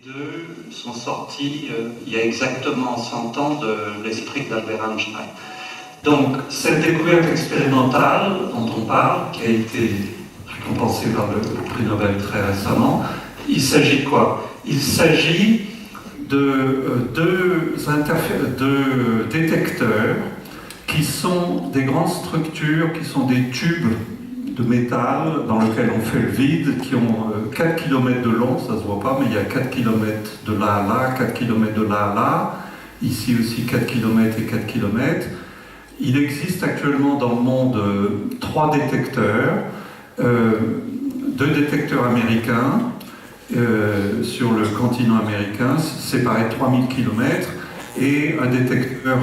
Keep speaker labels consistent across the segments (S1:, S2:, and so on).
S1: deux sont sortis il y a exactement 100 ans de l'esprit d'Albert Einstein. Donc, cette découverte expérimentale dont on parle, qui a été récompensée par le prix Nobel très récemment, il s'agit de quoi? Il s'agit de deux détecteurs qui sont des grandes structures, qui sont des tubes de métal dans lesquels on fait le vide, qui ont 4 km de long, ça ne se voit pas, mais il y a 4 km de là à là, 4 km de là à là, ici aussi 4 km et 4 km. Il existe actuellement dans le monde 3 détecteurs, 2 détecteurs américains sur le continent américain, séparés de 3000 km, et un détecteur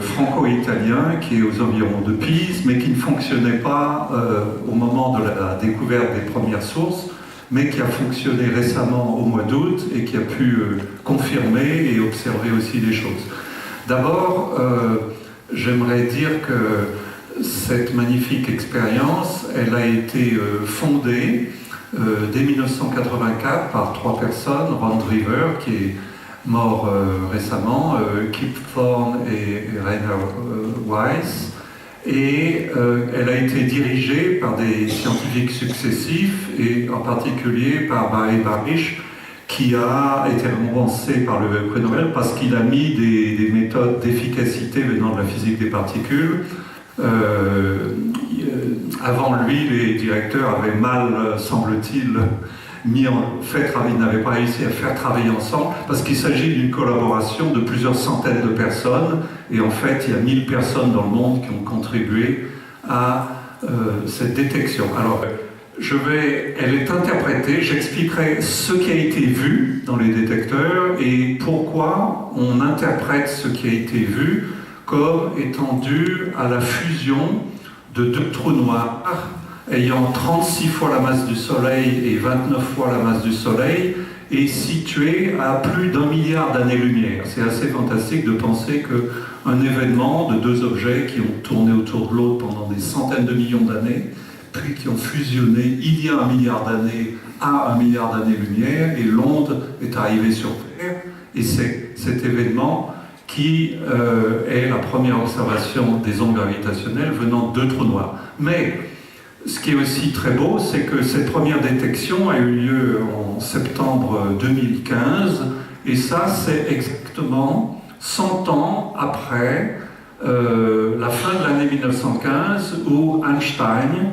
S1: franco-italien qui est aux environs de Pise, mais qui ne fonctionnait pas au moment de la découverte des premières sources, mais qui a fonctionné récemment au mois d'août et qui a pu confirmer et observer aussi des choses. D'abord, j'aimerais dire que cette magnifique expérience, elle a été fondée dès 1984 par 3 personnes, Ron Driver, qui est mort récemment, Kip Thorne et Rainer Weiss, et elle a été dirigée par des scientifiques successifs, et en particulier par Barry Barish, qui a été récompensé par le prix Nobel parce qu'il a mis des méthodes d'efficacité venant de la physique des particules. Avant lui, les directeurs avaient mal, semble-t-il, ils n'avaient pas réussi à faire travailler ensemble parce qu'il s'agit d'une collaboration de plusieurs centaines de personnes, et en fait il y a 1000 personnes dans le monde qui ont contribué à cette détection. Alors elle est interprétée, j'expliquerai ce qui a été vu dans les détecteurs et pourquoi on interprète ce qui a été vu comme étant dû à la fusion de 2 trous noirs ayant 36 fois la masse du Soleil et 29 fois la masse du Soleil, et situés à plus d'1 milliard d'années-lumière. C'est assez fantastique de penser qu'un événement de 2 objets qui ont tourné autour de l'autre pendant des centaines de millions d'années, puis qui ont fusionné il y a 1 milliard d'années à 1 milliard d'années-lumière, et l'onde est arrivée sur Terre, et c'est cet événement qui est la première observation des ondes gravitationnelles venant de 2 trous noirs. Mais ce qui est aussi très beau, c'est que cette première détection a eu lieu en septembre 2015, et ça, c'est exactement 100 ans après la fin de l'année 1915, où Einstein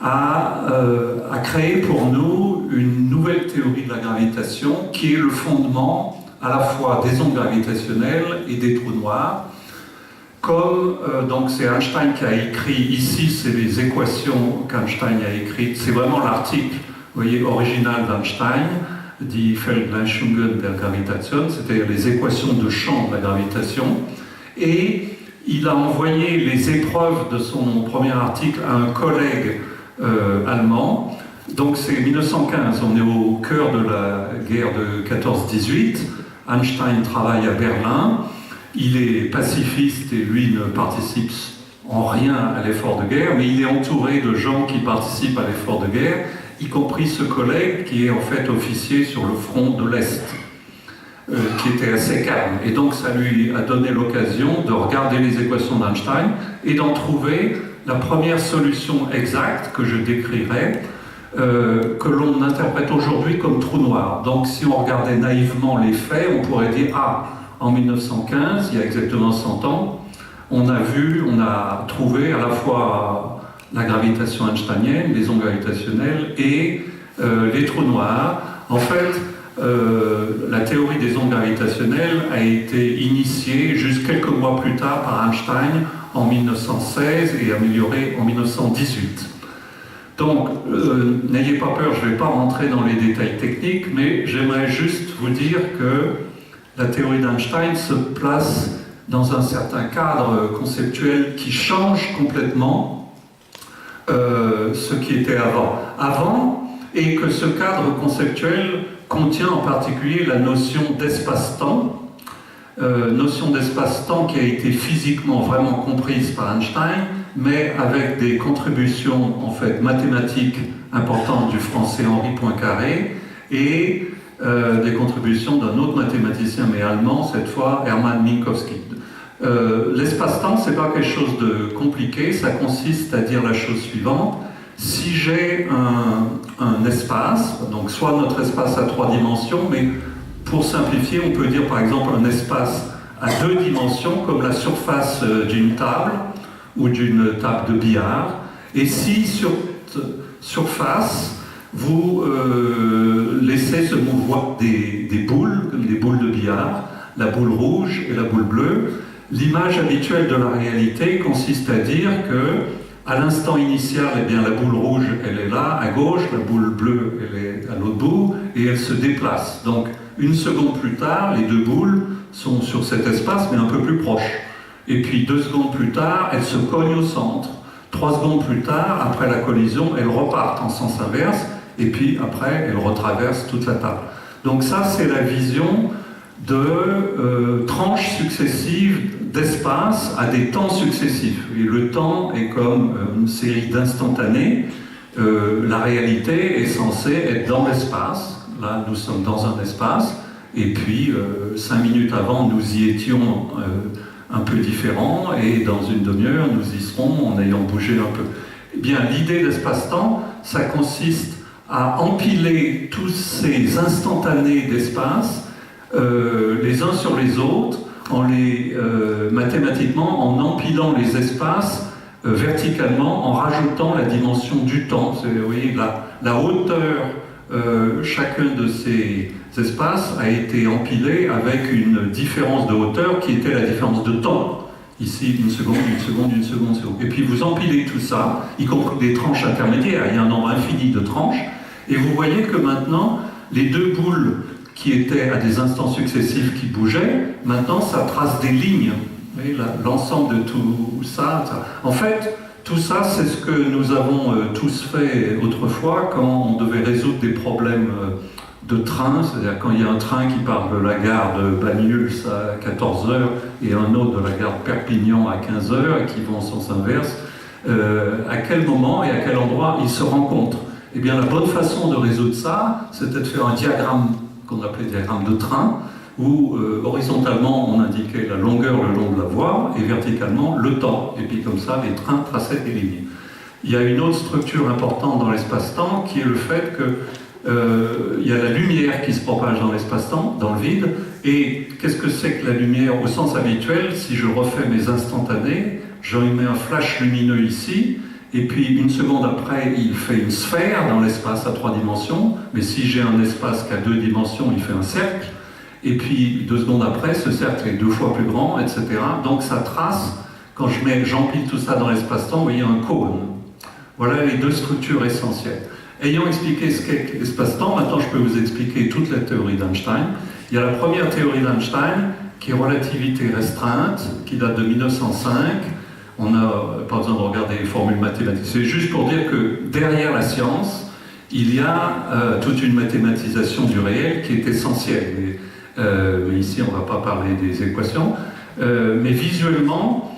S1: a créé pour nous une nouvelle théorie de la gravitation, qui est le fondement à la fois des ondes gravitationnelles et des trous noirs. Donc c'est Einstein qui a écrit, ici c'est les équations qu'Einstein a écrites, c'est vraiment l'article, vous voyez, original d'Einstein, Die Feldgleichungen der Gravitation, c'était les équations de champ de la gravitation, et il a envoyé les épreuves de son premier article à un collègue allemand. Donc c'est 1915, on est au cœur de la guerre de 14-18, Einstein travaille à Berlin. Il est pacifiste et lui ne participe en rien à l'effort de guerre, mais il est entouré de gens qui participent à l'effort de guerre, y compris ce collègue qui est en fait officier sur le front de l'Est, qui était assez calme. Et donc ça lui a donné l'occasion de regarder les équations d'Einstein et d'en trouver la première solution exacte que je décrirai, que l'on interprète aujourd'hui comme trou noir. Donc si on regardait naïvement les faits, on pourrait dire « Ah, en 1915, il y a exactement 100 ans, on a trouvé à la fois la gravitation einsteinienne, les ondes gravitationnelles et les trous noirs. En fait, la théorie des ondes gravitationnelles a été initiée juste quelques mois plus tard par Einstein en 1916 et améliorée en 1918. Donc, n'ayez pas peur, je ne vais pas rentrer dans les détails techniques, mais j'aimerais juste vous dire que la théorie d'Einstein se place dans un certain cadre conceptuel qui change complètement ce qui était avant, et que ce cadre conceptuel contient en particulier la notion d'espace-temps, qui a été physiquement vraiment comprise par Einstein, mais avec des contributions en fait mathématiques importantes du français Henri Poincaré, et des contributions d'un autre mathématicien, mais allemand, cette fois, Hermann Minkowski. L'espace-temps, c'est pas quelque chose de compliqué, ça consiste à dire la chose suivante. Si j'ai un espace, donc soit notre espace à 3 dimensions, mais pour simplifier, on peut dire par exemple un espace à 2 dimensions, comme la surface d'une table ou d'une table de billard, et si sur cette surface, vous laissez se mouvoir des boules, comme des boules de billard, la boule rouge et la boule bleue, l'image habituelle de la réalité consiste à dire que à l'instant initial, eh bien, la boule rouge, elle est là, à gauche, la boule bleue, elle est à l'autre bout, et elle se déplace. Donc, une seconde plus tard, les deux boules sont sur cet espace, mais un peu plus proches. Et puis, 2 secondes plus tard, elles se cognent au centre. 3 secondes plus tard, après la collision, elles repartent en sens inverse, et puis après, elles retraversent toute la table. Donc ça, c'est la vision de tranches successives d'espace à des temps successifs. Et le temps est comme une série d'instantanés. La réalité est censée être dans l'espace. Là, nous sommes dans un espace. Et puis, 5 minutes avant, nous y étions un peu différents. Et dans une demi-heure, nous y serons en ayant bougé un peu. Eh bien, l'idée d'espace-temps, ça consiste à empiler tous ces instantanés d'espace les uns sur les autres, mathématiquement, en empilant les espaces verticalement, en rajoutant la dimension du temps. Vous voyez, la hauteur, chacun de ces espaces a été empilé avec une différence de hauteur qui était la différence de temps. Ici, 1 seconde, 1 seconde, 1 seconde, 1 seconde. Et puis vous empilez tout ça, y compris des tranches intermédiaires, il y a un nombre infini de tranches, et vous voyez que maintenant, les deux boules qui étaient à des instants successifs qui bougeaient, maintenant ça trace des lignes. L'ensemble de tout ça. En fait, tout ça, c'est ce que nous avons tous fait autrefois quand on devait résoudre des problèmes de train, c'est-à-dire quand il y a un train qui part de la gare de Banyuls à 14h et un autre de la gare de Perpignan à 15h et qui vont en sens inverse, à quel moment et à quel endroit ils se rencontrent. Eh bien, la bonne façon de résoudre ça, c'était de faire un diagramme qu'on appelait diagramme de train, où horizontalement on indiquait la longueur le long de la voie et verticalement le temps. Et puis comme ça, les trains traçaient des lignes. Il y a une autre structure importante dans l'espace-temps qui est le fait qu'il y a la lumière qui se propage dans l'espace-temps, dans le vide. Et qu'est-ce que c'est que la lumière au sens habituel? Si je refais mes instantanés, j'en mets un flash lumineux ici, et puis 1 seconde après, il fait une sphère dans l'espace à 3 dimensions, mais si j'ai un espace qu'à 2 dimensions, il fait un cercle, et puis 2 secondes après, ce cercle est 2 fois plus grand, etc. Donc ça trace, quand j'empile tout ça dans l'espace-temps, vous voyez un cône. Voilà les 2 structures essentielles. Ayant expliqué ce qu'est l'espace-temps, maintenant je peux vous expliquer toute la théorie d'Einstein. Il y a la première théorie d'Einstein, qui est relativité restreinte, qui date de 1905. On n'a pas besoin de regarder les formules mathématiques. C'est juste pour dire que derrière la science, il y a toute une mathématisation du réel qui est essentielle. Mais ici, on ne va pas parler des équations. Mais visuellement,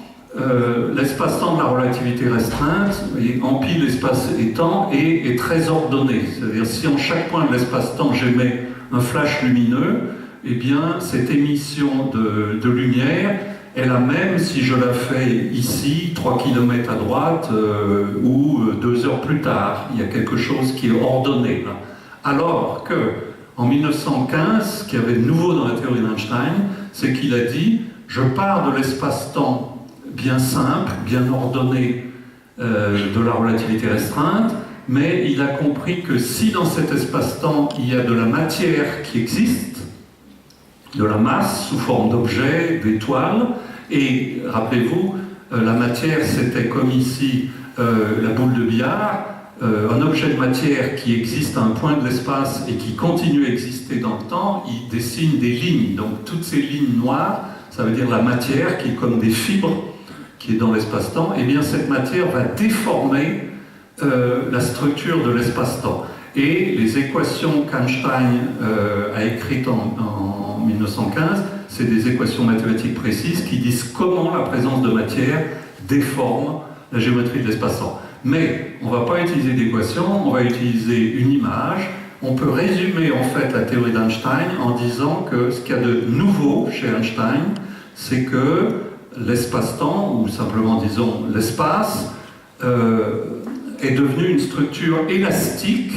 S1: l'espace-temps de la relativité restreinte empile l'espace et temps et est très ordonné. C'est-à-dire, si en chaque point de l'espace-temps, j'émets un flash lumineux, eh bien, cette émission de lumière est la même si je la fais ici, 3 km à droite, ou 2 heures plus tard. Il y a quelque chose qui est ordonné. Là. Alors que, en 1915, ce qu'il y avait de nouveau dans la théorie d'Einstein, c'est qu'il a dit « Je pars de l'espace-temps bien simple, bien ordonné de la relativité restreinte, mais il a compris que si dans cet espace-temps, il y a de la matière qui existe, de la masse sous forme d'objets, d'étoiles, et rappelez-vous, la matière c'était comme ici la boule de billard, un objet de matière qui existe à un point de l'espace et qui continue à exister dans le temps, il dessine des lignes. Donc toutes ces lignes noires, ça veut dire la matière qui est comme des fibres qui est dans l'espace-temps, et bien cette matière va déformer la structure de l'espace-temps. Et les équations qu'Einstein a écrites en 1915, c'est des équations mathématiques précises qui disent comment la présence de matière déforme la géométrie de l'espace-temps. Mais on ne va pas utiliser d'équations, on va utiliser une image on peut résumer en fait la théorie d'Einstein en disant que ce qu'il y a de nouveau chez Einstein, c'est que l'espace-temps, ou simplement disons l'espace, est devenu une structure élastique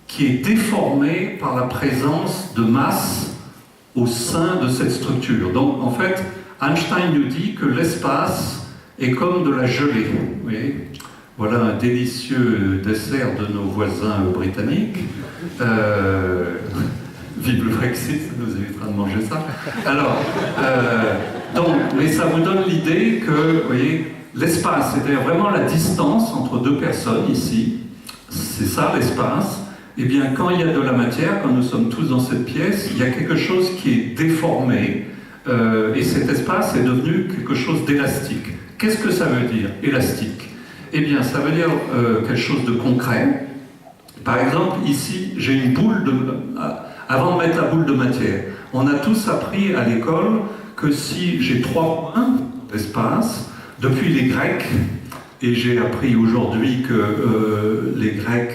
S1: qui est déformée par la présence de masse au sein de cette structure. Donc en fait, Einstein nous dit que l'espace est comme de la gelée. Vous voyez ? Voilà un délicieux dessert de nos voisins britanniques. Vive le Brexit, vous évitera de manger ça. Alors, mais ça vous donne l'idée que, vous voyez, l'espace, c'est-à-dire vraiment la distance entre deux personnes ici, c'est ça l'espace. Eh bien, quand il y a de la matière, quand nous sommes tous dans cette pièce, il y a quelque chose qui est déformé, et cet espace est devenu quelque chose d'élastique. Qu'est-ce que ça veut dire, élastique ? Eh bien, ça veut dire quelque chose de concret. Par exemple, ici, j'ai une boule de... Avant de mettre la boule de matière, on a tous appris à l'école que si j'ai 3 points d'espace, depuis les Grecs, et j'ai appris aujourd'hui que les Grecs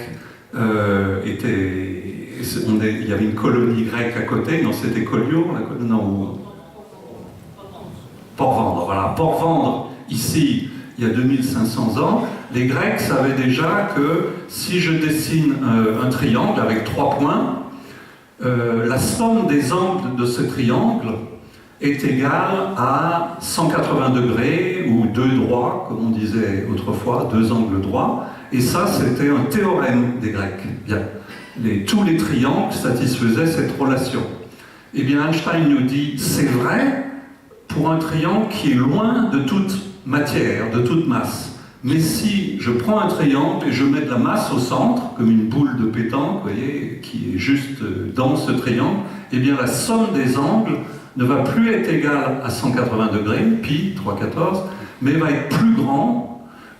S1: il y avait une colonie grecque à côté, non, c'était Collioure, non, Port-Vendre, voilà, Port-Vendre, ici, il y a 2500 ans, les Grecs savaient déjà que si je dessine un triangle avec 3 points, la somme des angles de ce triangle est égale à 180 degrés ou 2 droits, comme on disait autrefois, 2 angles droits. Et ça, c'était un théorème des Grecs. Bien. Tous les triangles satisfaisaient cette relation. Eh bien, Einstein nous dit, c'est vrai pour un triangle qui est loin de toute matière, de toute masse. Mais si je prends un triangle et je mets de la masse au centre, comme une boule de pétanque, vous voyez, qui est juste dans ce triangle, eh bien la somme des angles ne va plus être égale à 180 degrés, pi, 3,14, mais va être plus grand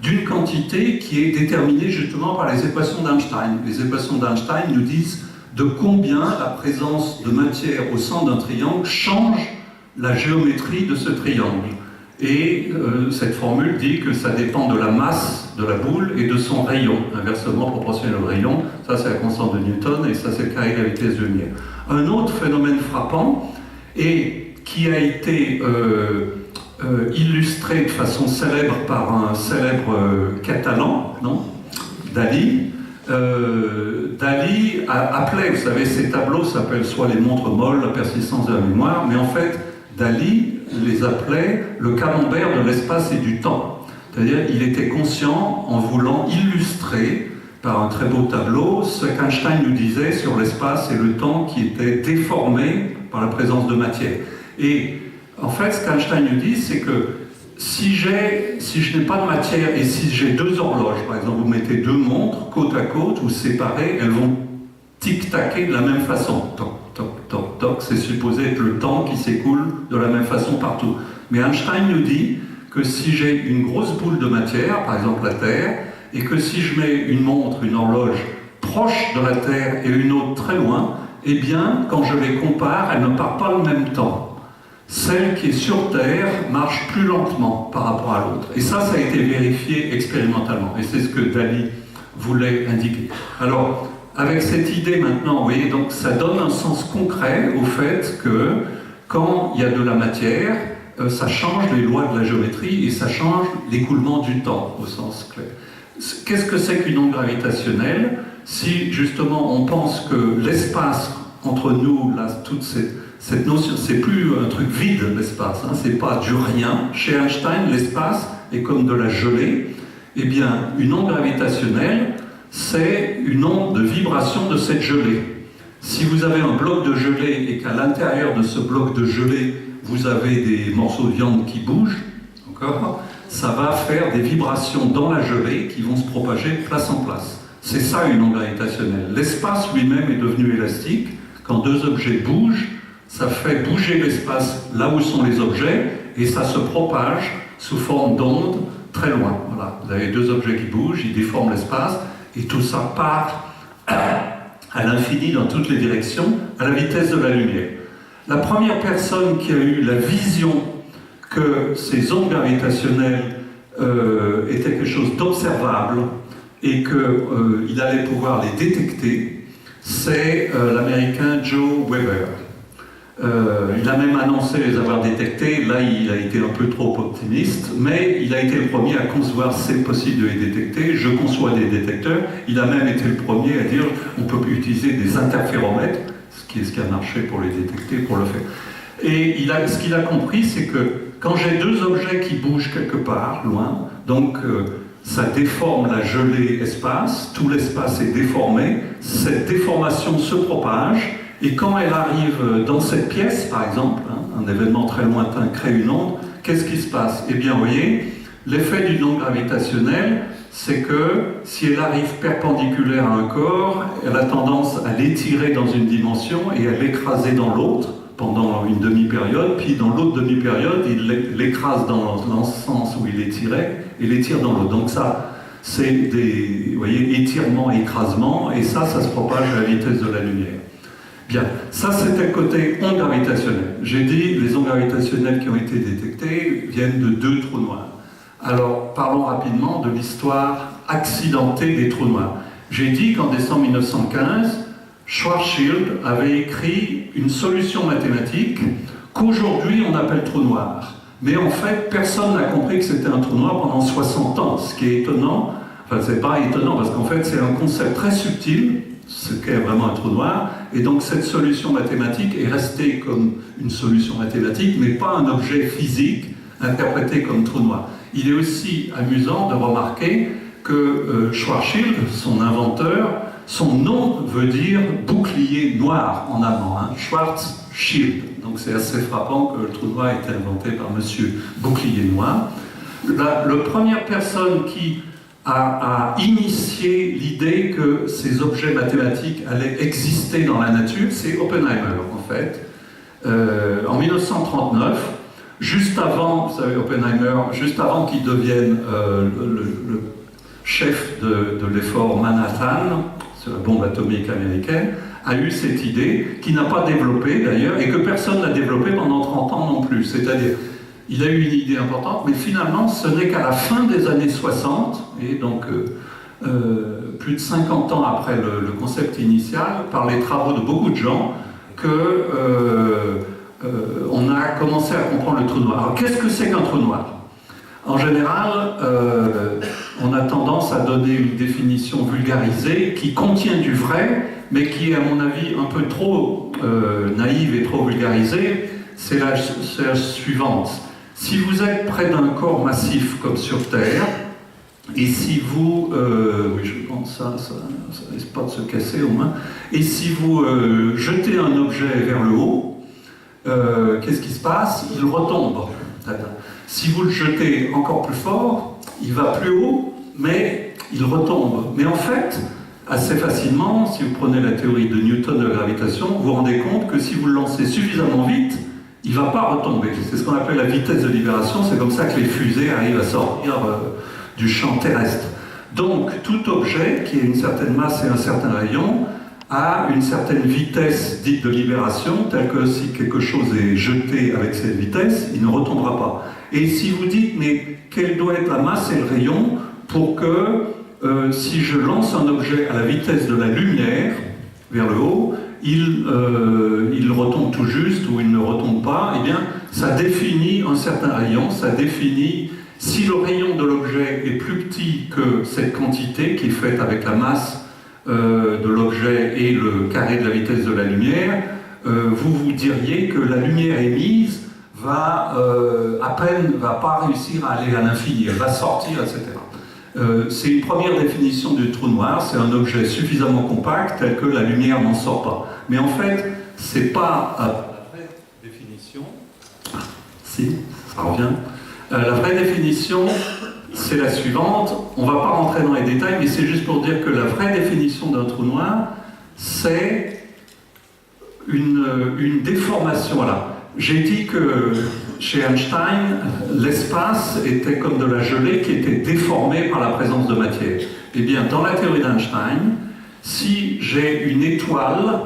S1: d'une quantité qui est déterminée justement par les équations d'Einstein. Les équations d'Einstein nous disent de combien la présence de matière au centre d'un triangle change la géométrie de ce triangle. Et cette formule dit que ça dépend de la masse de la boule et de son rayon, inversement proportionnel au rayon. Ça, c'est la constante de Newton, et ça, c'est le carré de la vitesse de lumière. Un autre phénomène frappant, et qui a été illustré de façon célèbre par un célèbre catalan, non, Dalí. Dalí appelait, vous savez, ces tableaux s'appellent soit les montres molles, la persistance de la mémoire, mais en fait, Dalí les appelait le camembert de l'espace et du temps. C'est-à-dire, il était conscient, en voulant illustrer par un très beau tableau, ce qu'Einstein nous disait sur l'espace et le temps qui était déformé par la présence de matière. Et en fait, ce qu'Einstein nous dit, c'est que si je n'ai pas de matière et si j'ai 2 horloges, par exemple, vous mettez 2 montres côte à côte ou séparées, elles vont tic-taquer de la même façon. Toc, toc, toc, toc, c'est supposé être le temps qui s'écoule de la même façon partout. Mais Einstein nous dit que si j'ai une grosse boule de matière, par exemple la Terre, et que si je mets une montre, une horloge proche de la Terre et une autre très loin, eh bien, quand je les compare, elles ne partent pas le même temps. Celle qui est sur Terre marche plus lentement par rapport à l'autre. Et ça a été vérifié expérimentalement. Et c'est ce que Dalí voulait indiquer. Alors, avec cette idée maintenant, vous voyez, donc ça donne un sens concret au fait que quand il y a de la matière, ça change les lois de la géométrie et ça change l'écoulement du temps au sens clair. Qu'est-ce que c'est qu'une onde gravitationnelle? Si justement on pense que l'espace entre nous, là, toute cette notion, c'est plus un truc vide l'espace, hein, c'est pas du rien. Chez Einstein, l'espace est comme de la gelée. Eh bien, une onde gravitationnelle, c'est une onde de vibration de cette gelée. Si vous avez un bloc de gelée et qu'à l'intérieur de ce bloc de gelée, vous avez des morceaux de viande qui bougent, encore, ça va faire des vibrations dans la gelée qui vont se propager de place en place. C'est ça une onde gravitationnelle. L'espace lui-même est devenu élastique. Quand 2 objets bougent, ça fait bouger l'espace là où sont les objets et ça se propage sous forme d'ondes très loin. Voilà. Vous avez 2 objets qui bougent, ils déforment l'espace et tout ça part à l'infini dans toutes les directions à la vitesse de la lumière. La première personne qui a eu la vision que ces ondes gravitationnelles étaient quelque chose d'observable et qu'il allait pouvoir les détecter, c'est l'Américain Joe Weber. Il a même annoncé les avoir détectés. Là, il a été un peu trop optimiste, mais il a été le premier à concevoir c'est possible de les détecter. Je conçois des détecteurs. Il a même été le premier à dire on peut utiliser des interféromètres, ce qui a marché pour les détecter, pour le faire. Et ce qu'il a compris, c'est que quand j'ai deux objets qui bougent quelque part, loin, donc ça déforme la gelée espace, tout l'espace est déformé, cette déformation se propage. Et quand elle arrive dans cette pièce, par exemple, un événement très lointain crée une onde, qu'est-ce qui se passe? Eh bien, vous voyez, l'effet d'une onde gravitationnelle, c'est que si elle arrive perpendiculaire à un corps, elle a tendance à l'étirer dans une dimension et à l'écraser dans l'autre pendant une demi-période, puis dans l'autre demi-période, il l'écrase dans le sens où il l'étirait et l'étire dans l'autre. Donc ça, c'est des, vous voyez, étirement, écrasement, et ça se propage à la vitesse de la lumière. Bien, ça c'était le côté ondes gravitationnelles. J'ai dit les ondes gravitationnelles qui ont été détectées viennent de deux trous noirs. Alors parlons rapidement de l'histoire accidentée des trous noirs. J'ai dit qu'en décembre 1915, Schwarzschild avait écrit une solution mathématique qu'aujourd'hui on appelle trou noir. Mais en fait, personne n'a compris que c'était un trou noir pendant 60 ans, ce qui est étonnant. Enfin, c'est pas étonnant parce qu'en fait c'est un concept très subtil, ce qu'est vraiment un trou noir, et donc cette solution mathématique est restée comme une solution mathématique, mais pas un objet physique interprété comme trou noir. Il est aussi amusant de remarquer que Schwarzschild, son inventeur, son nom veut dire bouclier noir en allemand, Schwarzschild. Donc c'est assez frappant que le trou noir ait été inventé par monsieur Bouclier Noir. La première personne qui a initié l'idée que ces objets mathématiques allaient exister dans la nature, c'est Oppenheimer, en fait. En 1939, juste avant, vous savez, Oppenheimer, juste avant qu'il devienne le chef de l'effort Manhattan, sur la bombe atomique américaine, a eu cette idée, qui n'a pas développé d'ailleurs, et que personne n'a développé pendant 30 ans non plus. C'est-à-dire, il a eu une idée importante, mais finalement, ce n'est qu'à la fin des années 60, et donc plus de 50 ans après le concept initial, par les travaux de beaucoup de gens, que on a commencé à comprendre le trou noir. Alors, qu'est-ce que c'est qu'un trou noir? En général, on a tendance à donner une définition vulgarisée qui contient du vrai, mais qui est, à mon avis, un peu trop naïve et trop vulgarisée. C'est la suivante. Si vous êtes près d'un corps massif comme sur Terre, et si vous... oui, je pense ça risque pas de se casser au moins. Et si vous jetez un objet vers le haut, qu'est-ce qui se passe? Il retombe. Si vous le jetez encore plus fort, il va plus haut, mais il retombe. Mais en fait, assez facilement, si vous prenez la théorie de Newton de la gravitation, vous vous rendez compte que si vous le lancez suffisamment vite, il ne va pas retomber. C'est ce qu'on appelle la vitesse de libération, c'est comme ça que les fusées arrivent à sortir du champ terrestre. Donc, tout objet qui a une certaine masse et un certain rayon a une certaine vitesse dite de libération, telle que si quelque chose est jeté avec cette vitesse, il ne retombera pas. Et si vous dites, mais quelle doit être la masse et le rayon pour que si je lance un objet à la vitesse de la lumière vers le haut, il retombe tout juste ou il ne retombe pas, eh bien, ça définit un certain rayon, ça définit si le rayon de l'objet est plus petit que cette quantité qui est faite avec la masse de l'objet et le carré de la vitesse de la lumière, vous vous diriez que la lumière émise va pas réussir à aller à l'infini, elle va sortir, etc. C'est une première définition du trou noir, c'est un objet suffisamment compact tel que la lumière n'en sort pas. Mais en fait, c'est pas la vraie définition. Si, ça revient. La vraie définition, c'est la suivante. On ne va pas rentrer dans les détails, mais c'est juste pour dire que la vraie définition d'un trou noir, c'est une déformation. Voilà. J'ai dit que chez Einstein, l'espace était comme de la gelée qui était déformée par la présence de matière. Eh bien, dans la théorie d'Einstein, si j'ai une étoile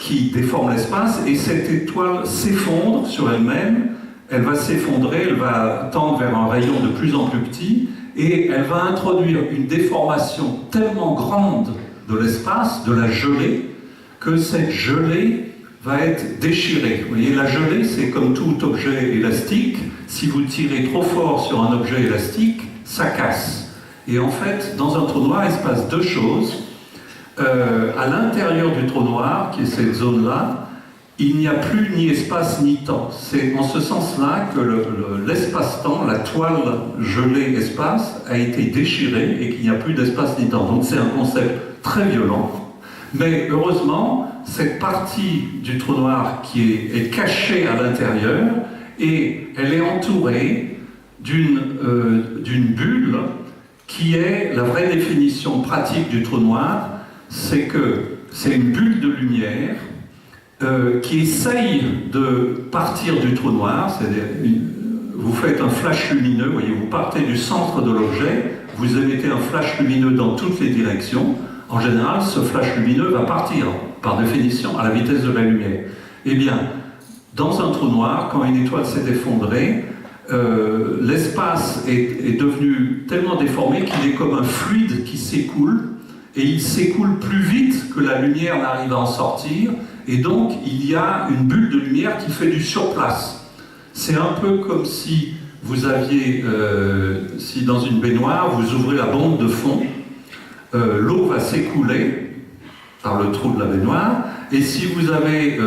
S1: qui déforme l'espace et cette étoile s'effondre sur elle-même, elle va s'effondrer, elle va tendre vers un rayon de plus en plus petit et elle va introduire une déformation tellement grande de l'espace, de la gelée, que cette gelée va être déchirée. Vous voyez, la gelée, c'est comme tout objet élastique. Si vous tirez trop fort sur un objet élastique, ça casse. Et en fait, dans un trou noir, il se passe deux choses. À l'intérieur du trou noir, qui est cette zone-là, il n'y a plus ni espace ni temps. C'est en ce sens-là que l'espace-temps, la toile gelée espace, a été déchirée et qu'il n'y a plus d'espace ni temps. Donc c'est un concept très violent. Mais heureusement, cette partie du trou noir qui est cachée à l'intérieur, et elle est entourée d'une bulle qui est la vraie définition pratique du trou noir, c'est que c'est une bulle de lumière qui essaye de partir du trou noir, c'est-à-dire vous faites un flash lumineux, vous voyez, vous partez du centre de l'objet, vous émettez un flash lumineux dans toutes les directions. En général, ce flash lumineux va partir, par définition, à la vitesse de la lumière. Eh bien, dans un trou noir, quand une étoile s'est effondrée, l'espace est devenu tellement déformé qu'il est comme un fluide qui s'écoule, et il s'écoule plus vite que la lumière n'arrive à en sortir, et donc il y a une bulle de lumière qui fait du surplace. C'est un peu comme si vous aviez, si dans une baignoire, vous ouvrez la bombe de fond, l'eau va s'écouler par le trou de la baignoire, et si vous avez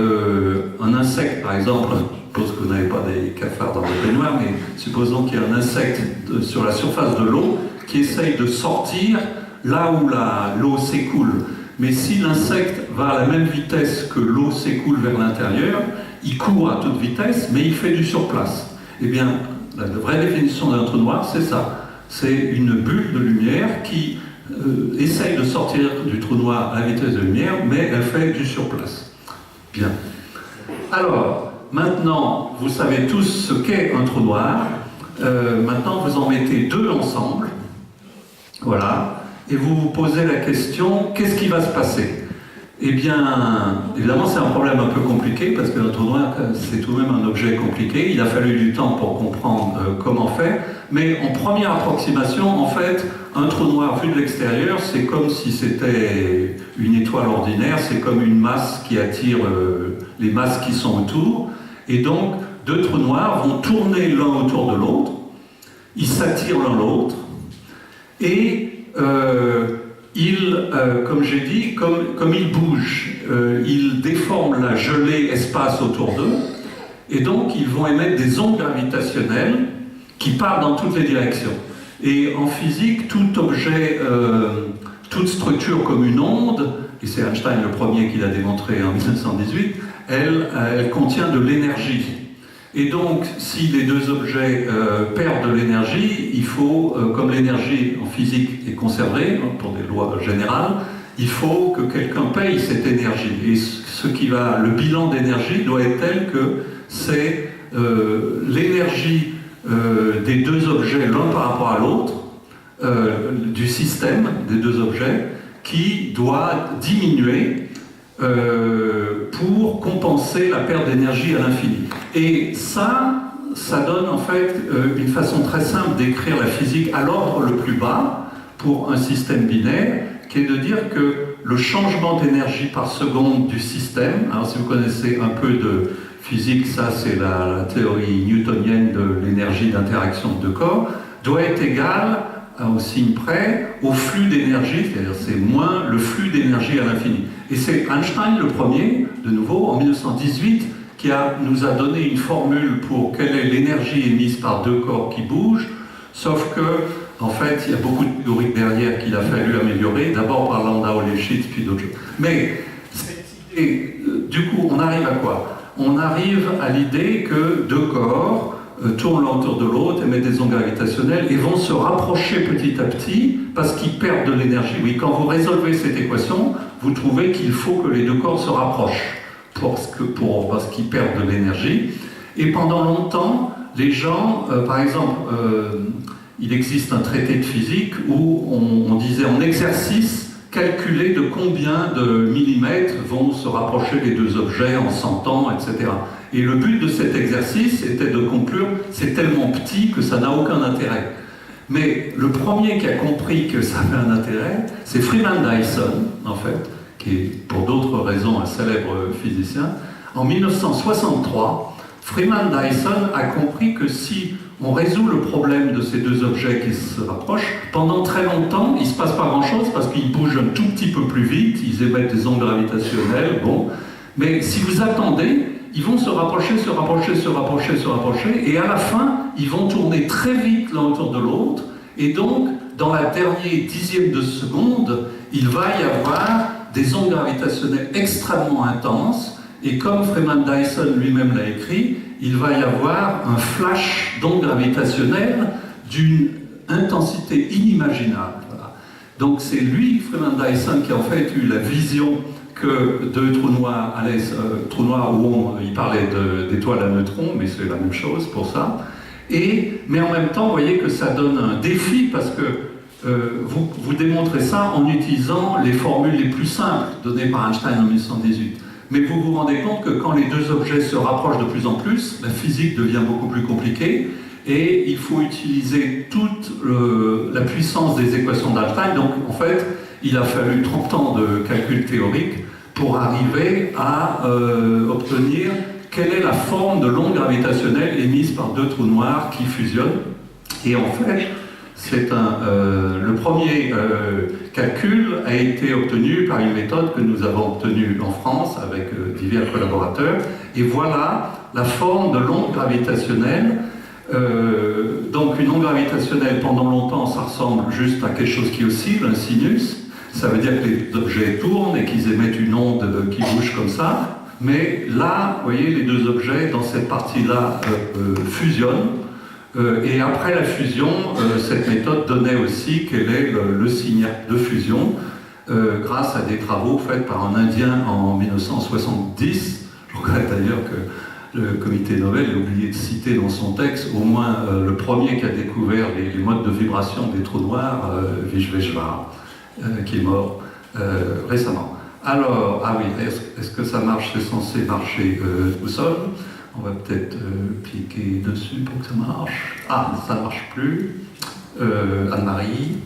S1: un insecte, par exemple, je suppose que vous n'avez pas des cafards dans votre baignoire, mais supposons qu'il y a un insecte sur la surface de l'eau qui essaye de sortir là où l'eau s'écoule. Mais si l'insecte va à la même vitesse que l'eau s'écoule vers l'intérieur, il court à toute vitesse, mais il fait du surplace. Eh bien, la vraie définition d'un trou noir, c'est ça. C'est une bulle de lumière qui essaye de sortir du trou noir à la vitesse de lumière, mais elle fait du surplace. Bien. Alors, maintenant, vous savez tous ce qu'est un trou noir. Maintenant, vous en mettez deux ensemble. Voilà. Et vous vous posez la question, qu'est-ce qui va se passer? Eh bien, évidemment, c'est un problème un peu compliqué, parce que un trou noir, c'est tout de même un objet compliqué. Il a fallu du temps pour comprendre comment faire. Mais en première approximation, en fait, un trou noir vu de l'extérieur, c'est comme si c'était une étoile ordinaire, c'est comme une masse qui attire les masses qui sont autour. Et donc, deux trous noirs vont tourner l'un autour de l'autre, ils s'attirent l'un l'autre, et comme j'ai dit, comme ils bougent, ils déforment la gelée espace autour d'eux, et donc ils vont émettre des ondes gravitationnelles qui partent dans toutes les directions. Et en physique, tout objet, toute structure comme une onde, et c'est Einstein le premier qui l'a démontré en 1918, elle contient de l'énergie. Et donc, si les deux objets perdent de l'énergie, il faut, comme l'énergie en physique est conservée, pour des lois générales, il faut que quelqu'un paye cette énergie. Et le bilan d'énergie doit être tel que c'est l'énergie des deux objets l'un par rapport à l'autre, du système des deux objets, qui doit diminuer pour compenser la perte d'énergie à l'infini. Et ça donne en fait une façon très simple d'écrire la physique à l'ordre le plus bas pour un système binaire, qui est de dire que le changement d'énergie par seconde du système, alors si vous connaissez un peu de physique, ça c'est la théorie newtonienne de l'énergie d'interaction de deux corps, doit être égal au signe près au flux d'énergie, c'est-à-dire c'est moins le flux d'énergie à l'infini. Et c'est Einstein le premier, de nouveau, en 1918, qui nous a donné une formule pour quelle est l'énergie émise par deux corps qui bougent, sauf que, en fait, il y a beaucoup de théories derrière qu'il a fallu améliorer, d'abord par Landau-Lifshitz, puis d'autres choses. Mais cette idée, du coup, on arrive à quoi? On arrive à l'idée que deux corps tournent l'un autour de l'autre, émettent des ondes gravitationnelles et vont se rapprocher petit à petit parce qu'ils perdent de l'énergie. Oui, quand vous résolvez cette équation, vous trouvez qu'il faut que les deux corps se rapprochent parce qu'ils perdent de l'énergie. Et pendant longtemps, les gens, par exemple, il existe un traité de physique où on disait en exercice, calculer de combien de millimètres vont se rapprocher les deux objets en 100 ans, etc. Et le but de cet exercice était de conclure, c'est tellement petit que ça n'a aucun intérêt. Mais le premier qui a compris que ça avait un intérêt, c'est Freeman Dyson, en fait, qui est pour d'autres raisons un célèbre physicien, en 1963, Freeman Dyson a compris que si on résout le problème de ces deux objets qui se rapprochent, pendant très longtemps, il ne se passe pas grand-chose parce qu'ils bougent un tout petit peu plus vite, ils émettent des ondes gravitationnelles, bon. Mais si vous attendez, ils vont se rapprocher, se rapprocher, se rapprocher, se rapprocher, et à la fin, ils vont tourner très vite l'un autour de l'autre, et donc, dans la dernière dixième de seconde, il va y avoir des ondes gravitationnelles extrêmement intenses, et comme Freeman Dyson lui-même l'a écrit, il va y avoir un flash d'ondes gravitationnelles d'une intensité inimaginable. Voilà. Donc c'est lui, Freeman Dyson, qui a en fait eu la vision que deux trous noirs, trous noirs où il parlait d'étoiles à neutrons, mais c'est la même chose pour ça. Mais en même temps, vous voyez que ça donne un défi parce que vous démontrez ça en utilisant les formules les plus simples données par Einstein en 1918. Mais vous vous rendez compte que quand les deux objets se rapprochent de plus en plus, la physique devient beaucoup plus compliquée et il faut utiliser toute la puissance des équations d'Einstein. Donc en fait, il a fallu 30 ans de calcul théorique pour arriver à obtenir quelle est la forme de l'onde gravitationnelle émise par deux trous noirs qui fusionnent. Et en fait, le premier calcul a été obtenu par une méthode que nous avons obtenue en France avec divers collaborateurs. Et voilà la forme de l'onde gravitationnelle. Donc une onde gravitationnelle, pendant longtemps, ça ressemble juste à quelque chose qui oscille, un sinus. Ça veut dire que les objets tournent et qu'ils émettent une onde qui bouge comme ça. Mais là, vous voyez, les deux objets, dans cette partie-là, fusionnent. Et après la fusion, cette méthode donnait aussi quel est le signal de fusion grâce à des travaux faits par un Indien en 1970. Je regrette d'ailleurs que le comité Nobel ait oublié de citer dans son texte au moins le premier qui a découvert les modes de vibration des trous noirs, Vijayeshvara, qui est mort récemment. Alors, ah oui, est-ce que ça marche? C'est censé marcher au sol. On va peut-être cliquer dessus pour que ça marche. Ah, ça ne marche plus. Anne-Marie.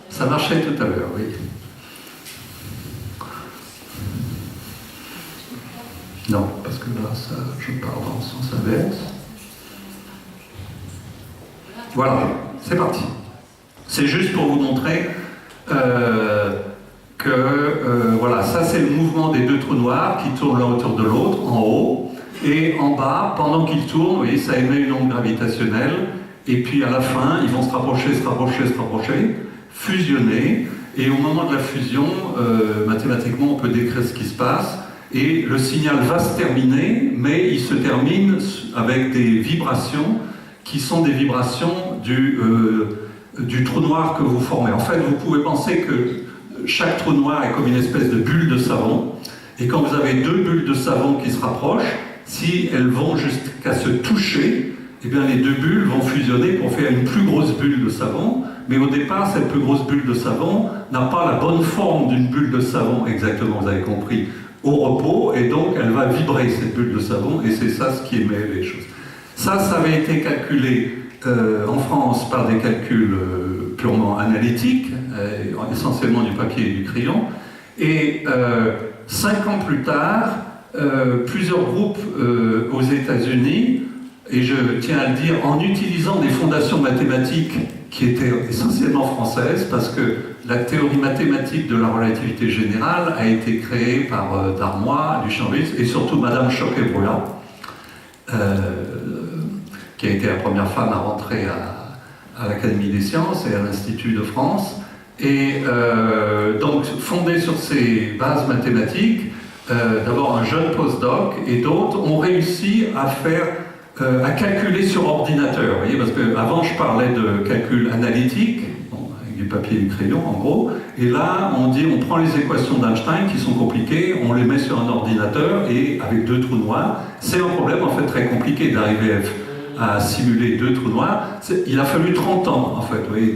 S1: Ça marchait tout à l'heure, oui. Non, parce que là, je pars dans le sens inverse. Voilà, c'est parti. C'est juste pour vous montrer voilà, ça c'est le mouvement des deux trous noirs qui tournent l'un autour de l'autre, en haut. Et en bas, pendant qu'ils tournent, vous voyez, ça émet une onde gravitationnelle. Et puis à la fin, ils vont se rapprocher, se rapprocher, se rapprocher, fusionner. Et au moment de la fusion, mathématiquement, on peut décrire ce qui se passe. Et le signal va se terminer, mais il se termine avec des vibrations qui sont des vibrations du trou noir que vous formez. En fait, vous pouvez penser que chaque trou noir est comme une espèce de bulle de savon. Et quand vous avez deux bulles de savon qui se rapprochent, si elles vont jusqu'à se toucher, eh bien les deux bulles vont fusionner pour faire une plus grosse bulle de savon. Mais au départ, cette plus grosse bulle de savon n'a pas la bonne forme d'une bulle de savon, exactement, vous avez compris, au repos, et donc elle va vibrer, cette bulle de savon, et c'est ça ce qui émet les choses. Ça avait été calculé en France par des calculs purement analytiques, essentiellement du papier et du crayon, et 5 ans plus tard, plusieurs groupes aux États-Unis, et je tiens à le dire, en utilisant des fondations mathématiques qui étaient essentiellement françaises, parce que la théorie mathématique de la relativité générale a été créée par Darmois, Duchamp-Wills, et surtout Madame Choquet-Broulard, qui a été la première femme à rentrer à l'Académie des sciences et à l'Institut de France. Et donc, fondée sur ces bases mathématiques, d'abord un jeune postdoc et d'autres ont réussi à calculer sur ordinateur. Vous voyez, parce qu'avant, je parlais de calcul analytique, avec du papier et du crayon, en gros, et là, on prend les équations d'Einstein qui sont compliquées, on les met sur un ordinateur, et avec deux trous noirs, c'est un problème en fait très compliqué d'arriver à simuler deux trous noirs. Il a fallu 30 ans, en fait. Vous voyez,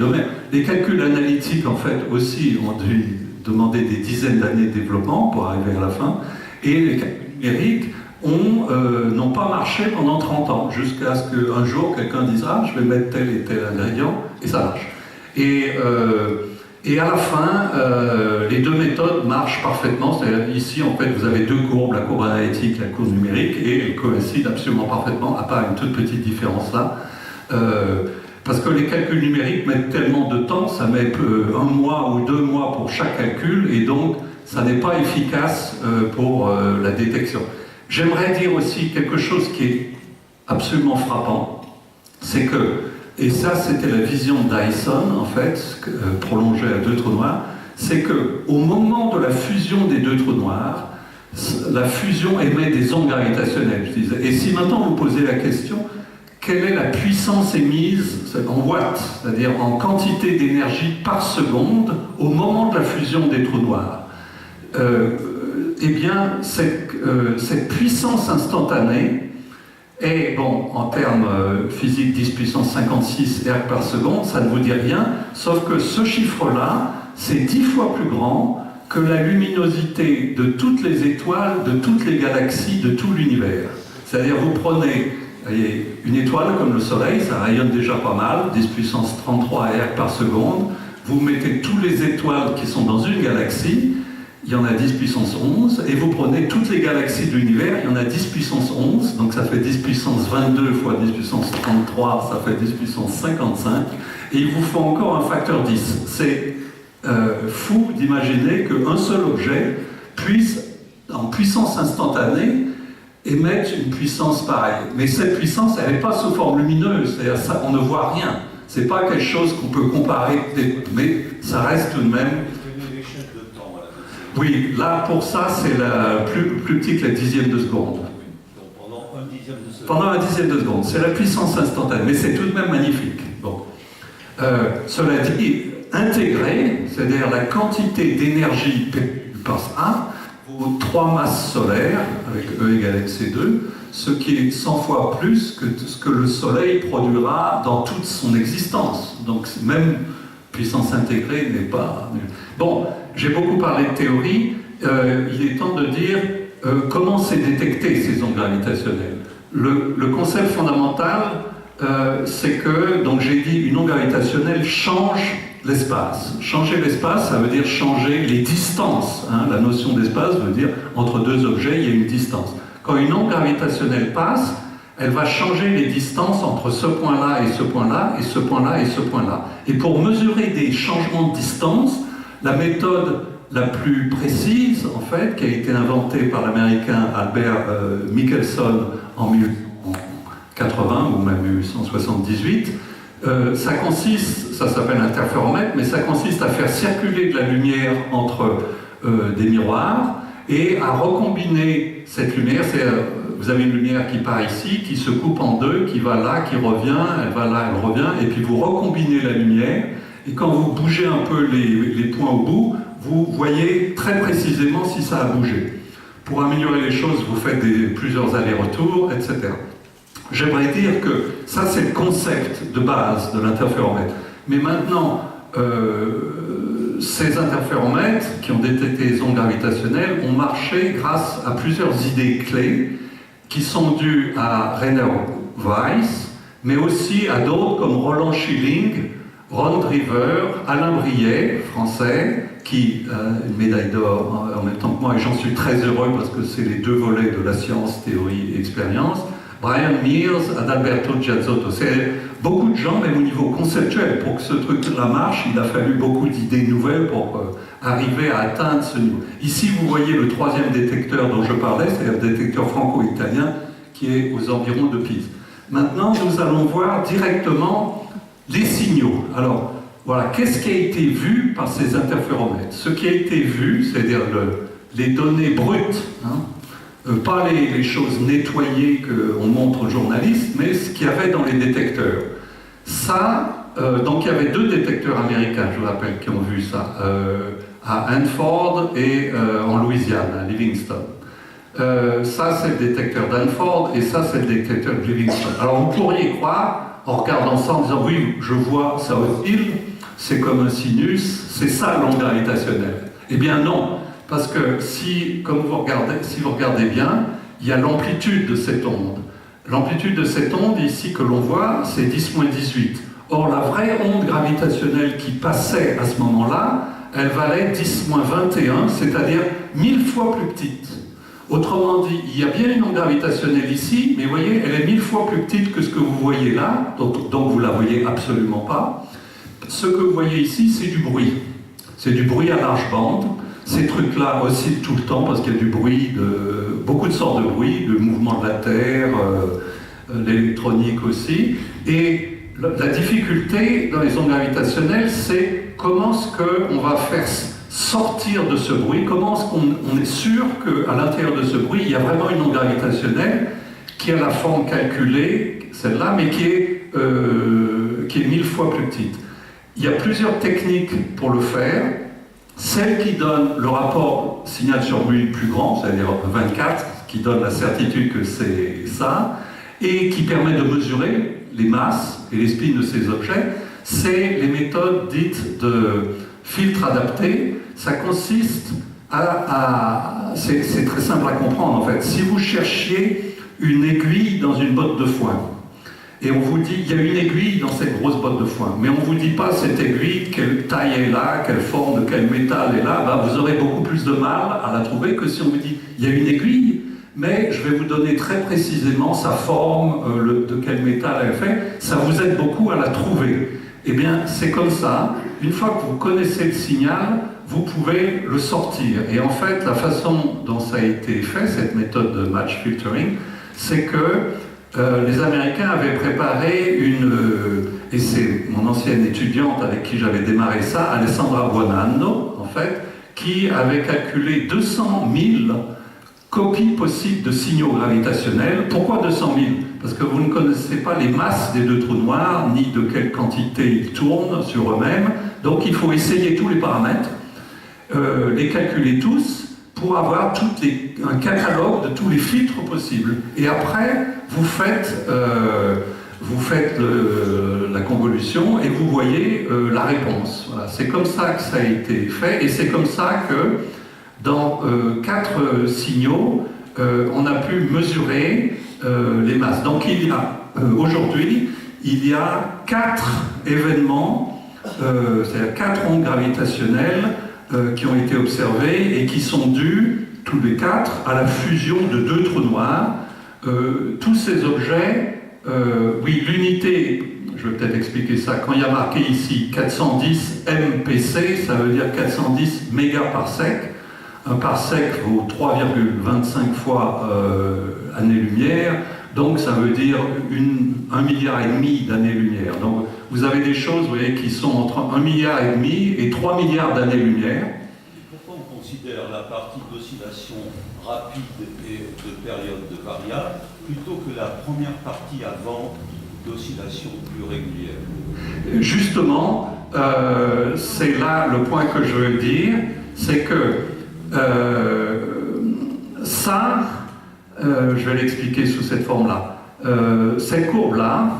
S1: les calculs analytiques, en fait, aussi ont dû demander des dizaines d'années de développement pour arriver à la fin, et les calculs numériques n'ont pas marché pendant 30 ans, jusqu'à ce qu'un jour, quelqu'un dise « Ah, je vais mettre tel et tel ingrédient », et ça marche. Et Et à la fin, les deux méthodes marchent parfaitement. C'est-à-dire, ici, en fait, vous avez deux courbes, la courbe analytique et la courbe numérique, et elles coïncident absolument parfaitement, à part une toute petite différence là. Parce que les calculs numériques mettent tellement de temps, ça met 1 mois ou 2 mois pour chaque calcul, et donc ça n'est pas efficace pour la détection. J'aimerais dire aussi quelque chose qui est absolument frappant, c'est que, et ça c'était la vision de Dyson en fait, prolongée à deux trous noirs, c'est qu'au moment de la fusion des deux trous noirs, la fusion émet des ondes gravitationnelles, je disais. Et si maintenant vous posez la question, quelle est la puissance émise en watts, c'est-à-dire en quantité d'énergie par seconde au moment de la fusion des trous noirs? Eh bien, cette puissance instantanée est, bon, en termes physiques, 10 puissance 56 erg par seconde, ça ne vous dit rien, sauf que ce chiffre-là, c'est 10 fois plus grand que la luminosité de toutes les étoiles, de toutes les galaxies, de tout l'univers. C'est-à-dire, vous prenez une étoile comme le Soleil, ça rayonne déjà pas mal, 10 puissance 33 erg par seconde, vous mettez toutes les étoiles qui sont dans une galaxie, il y en a 10 puissance 11, et vous prenez toutes les galaxies de l'univers, il y en a 10 puissance 11, donc ça fait 10 puissance 22 fois 10 puissance 33, ça fait 10 puissance 55, et il vous faut encore un facteur 10. C'est fou d'imaginer qu'un seul objet puisse, en puissance instantanée, émettre une puissance pareille. Mais cette puissance, elle n'est pas sous forme lumineuse, c'est-à-dire ça, on ne voit rien. C'est pas quelque chose qu'on peut comparer, mais ça reste tout de même. Oui, là pour ça, c'est plus petit que la dixième de seconde.
S2: Donc pendant un dixième de seconde.
S1: Pendant un dixième de seconde, c'est la puissance instantanée, mais c'est tout de même magnifique. Bon. Cela dit, intégré, c'est-à-dire la quantité d'énergie par A, vaut 3 masses solaires, avec E égale mc2, ce qui est 100 fois plus que ce que le Soleil produira dans toute son existence. Donc même puissance intégrée n'est pas... Bon, j'ai beaucoup parlé de théorie, il est temps de dire comment c'est détecté ces ondes gravitationnelles. Le concept fondamental, c'est que, donc j'ai dit, une onde gravitationnelle change l'espace. Changer l'espace, ça veut dire changer les distances. Hein. La notion d'espace veut dire entre deux objets, il y a une distance. Quand une onde gravitationnelle passe, elle va changer les distances entre ce point-là et ce point-là, et ce point-là et ce point-là. Et pour mesurer des changements de distance, la méthode la plus précise, en fait, qui a été inventée par l'Américain Albert Michelson en 1880 ou même 1878, ça consiste, ça s'appelle interféromètre, mais ça consiste à faire circuler de la lumière entre des miroirs et à recombiner cette lumière. Vous avez une lumière qui part ici, qui se coupe en deux, qui va là, qui revient, elle va là, elle revient, et puis vous recombinez la lumière, et quand vous bougez un peu les points au bout, vous voyez très précisément si ça a bougé. Pour améliorer les choses, vous faites plusieurs allers-retours, etc. J'aimerais dire que ça, c'est le concept de base de l'interféromètre. Mais maintenant, ces interféromètres qui ont détecté les ondes gravitationnelles ont marché grâce à plusieurs idées clés qui sont dues à Rainer Weiss, mais aussi à d'autres comme Roland Schilling, Ron Driver, Alain Briet, français, qui a une médaille d'or en même temps que moi, et j'en suis très heureux parce que c'est les deux volets de la science, théorie et expérience. Brian Mears, Adalberto Giazzotto, c'est beaucoup de gens, même au niveau conceptuel. Pour que ce truc-là marche, il a fallu beaucoup d'idées nouvelles pour arriver à atteindre ce niveau. Ici, vous voyez le troisième détecteur dont je parlais, c'est le détecteur franco-italien qui est aux environs de Pise. Maintenant, nous allons voir directement les signaux. Alors, voilà, qu'est-ce qui a été vu par ces interféromètres? Ce qui a été vu, c'est-à-dire les données brutes, hein, pas les choses nettoyées qu'on montre aux journalistes, mais ce qu'il y avait dans les détecteurs. Ça, donc il y avait deux détecteurs américains, je vous rappelle, qui ont vu ça, à Hanford et en Louisiane, à Livingston. Ça, c'est le détecteur d'Hanford et ça, c'est le détecteur de Livingston. Alors, vous pourriez croire, en regardant ça, en disant, oui, je vois, ça oscille, c'est comme un sinus, c'est ça l'onde gravitationnelle. Eh bien, non. Parce que si vous regardez bien, il y a l'amplitude de cette onde. L'amplitude de cette onde, ici, que l'on voit, c'est 10-18. Or, la vraie onde gravitationnelle qui passait à ce moment-là, elle valait 10-21, c'est-à-dire 1000 fois plus petite. Autrement dit, il y a bien une onde gravitationnelle ici, mais vous voyez, elle est 1000 fois plus petite que ce que vous voyez là, donc vous ne la voyez absolument pas. Ce que vous voyez ici, c'est du bruit. C'est du bruit à large bande. Ces trucs-là oscillent tout le temps parce qu'il y a du bruit, beaucoup de sortes de bruit, le mouvement de la Terre, l'électronique aussi. Et la difficulté dans les ondes gravitationnelles, c'est comment est-ce qu'on va faire sortir de ce bruit, comment est-ce qu'on est sûr qu'à l'intérieur de ce bruit, il y a vraiment une onde gravitationnelle qui a la forme calculée, celle-là, mais qui est 1000 fois plus petite. Il y a plusieurs techniques pour le faire. Celle qui donne le rapport signal sur bruit plus grand, c'est-à-dire 24, qui donne la certitude que c'est ça, et qui permet de mesurer les masses et les spins de ces objets, c'est les méthodes dites de filtre adapté. Ça consiste c'est très simple à comprendre en fait. Si vous cherchiez une aiguille dans une botte de foin, et on vous dit, il y a une aiguille dans cette grosse botte de foin, mais on ne vous dit pas cette aiguille, quelle taille est là, quelle forme de quel métal est là, ben vous aurez beaucoup plus de mal à la trouver que si on vous dit, il y a une aiguille, mais je vais vous donner très précisément sa forme, de quel métal elle est fait, ça vous aide beaucoup à la trouver. Eh bien, c'est comme ça, une fois que vous connaissez le signal, vous pouvez le sortir. Et en fait, la façon dont ça a été fait, cette méthode de match filtering, c'est que les Américains avaient préparé et c'est mon ancienne étudiante avec qui j'avais démarré ça, Alessandra Buonanno, en fait, qui avait calculé 200 000 copies possibles de signaux gravitationnels. Pourquoi 200 000 ? Parce que vous ne connaissez pas les masses des deux trous noirs, ni de quelle quantité ils tournent sur eux-mêmes. Donc il faut essayer tous les paramètres, les calculer tous, pour avoir un catalogue de tous les filtres possibles. Et après, vous faites la convolution et vous voyez la réponse. Voilà. C'est comme ça que ça a été fait, et c'est comme ça que dans 4 signaux, on a pu mesurer les masses. Donc aujourd'hui, il y a 4 événements, c'est-à-dire 4 ondes gravitationnelles qui ont été observés et qui sont dus, tous les 4, à la fusion de 2 trous noirs. Tous ces objets, oui, l'unité, je vais peut-être expliquer ça, quand il y a marqué ici 410 MPC, ça veut dire 410 mégaparsecs. Un parsec vaut 3,25 fois année-lumière, donc ça veut dire 1,5 milliard d'années-lumière. Donc vous avez des choses, vous voyez, qui sont entre 1,5 milliard et 3 milliards d'années-lumière.
S2: Pourquoi on considère la partie d'oscillation rapide et de période de variable plutôt que la première partie avant d'oscillation plus régulière?
S1: Justement, c'est là le point que je veux dire, c'est que je vais l'expliquer sous cette forme-là. Cette courbe-là,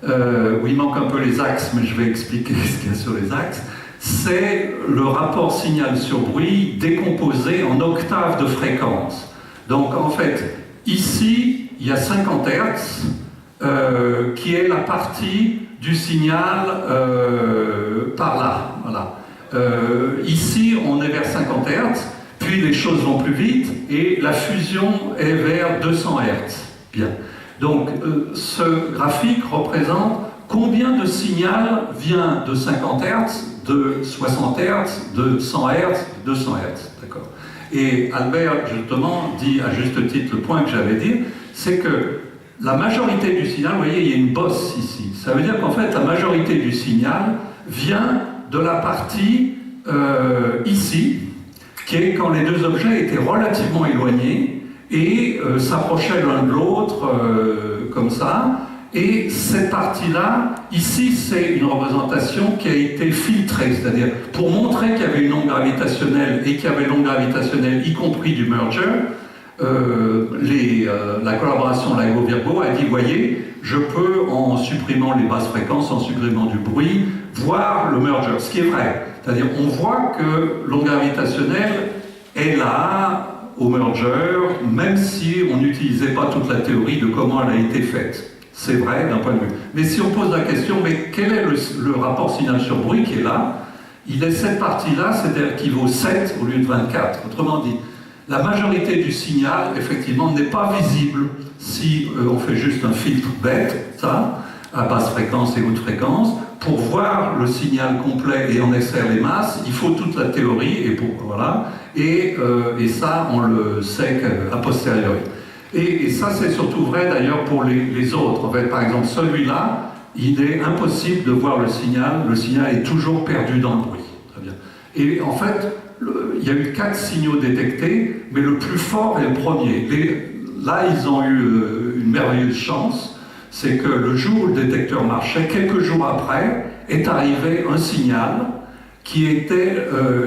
S1: où il manque un peu les axes, mais je vais expliquer ce qu'il y a sur les axes, c'est le rapport signal sur bruit décomposé en octaves de fréquence. Donc en fait, ici, il y a 50 Hz, qui est la partie du signal par là. Voilà. Ici, on est vers 50 Hz, puis les choses vont plus vite, et la fusion est vers 200 Hz. Bien. Donc, ce graphique représente combien de signal vient de 50 Hz, de 60 Hz, de 100 Hz, de 200 Hz. D'accord. Et Albert, justement, dit à juste titre le point que j'avais dit, c'est que la majorité du signal, vous voyez, il y a une bosse ici. Ça veut dire qu'en fait, la majorité du signal vient de la partie ici, qui est quand les deux objets étaient relativement éloignés et s'approchaient l'un de l'autre comme ça. Et cette partie-là, ici, c'est une représentation qui a été filtrée, c'est-à-dire pour montrer qu'il y avait une onde gravitationnelle et qu'il y avait l'onde gravitationnelle, y compris du merger, la collaboration LIGO-Virgo a dit, voyez, je peux, en supprimant les basses fréquences, en supprimant du bruit, voir le merger, ce qui est vrai. C'est-à-dire, on voit que l'onde gravitationnelle est là, au merger, même si on n'utilisait pas toute la théorie de comment elle a été faite. C'est vrai d'un point de vue. Mais si on pose la question, mais quel est le rapport signal sur bruit qui est là? Il est cette partie-là, c'est-à-dire qu'il vaut 7 au lieu de 24. Autrement dit, la majorité du signal, effectivement, n'est pas visible si on fait juste un filtre bête, ça, à basse fréquence et haute fréquence. Pour voir le signal complet et en extraire les masses, il faut toute la théorie, et ça, on le sait a posteriori. Et ça, c'est surtout vrai d'ailleurs pour les autres. En fait, par exemple, celui-là, il est impossible de voir le signal est toujours perdu dans le bruit. Très bien. Et en fait, il y a eu 4 signaux détectés, mais le plus fort est le premier. Là, ils ont eu une merveilleuse chance, c'est que le jour où le détecteur marchait, quelques jours après, est arrivé un signal qui était,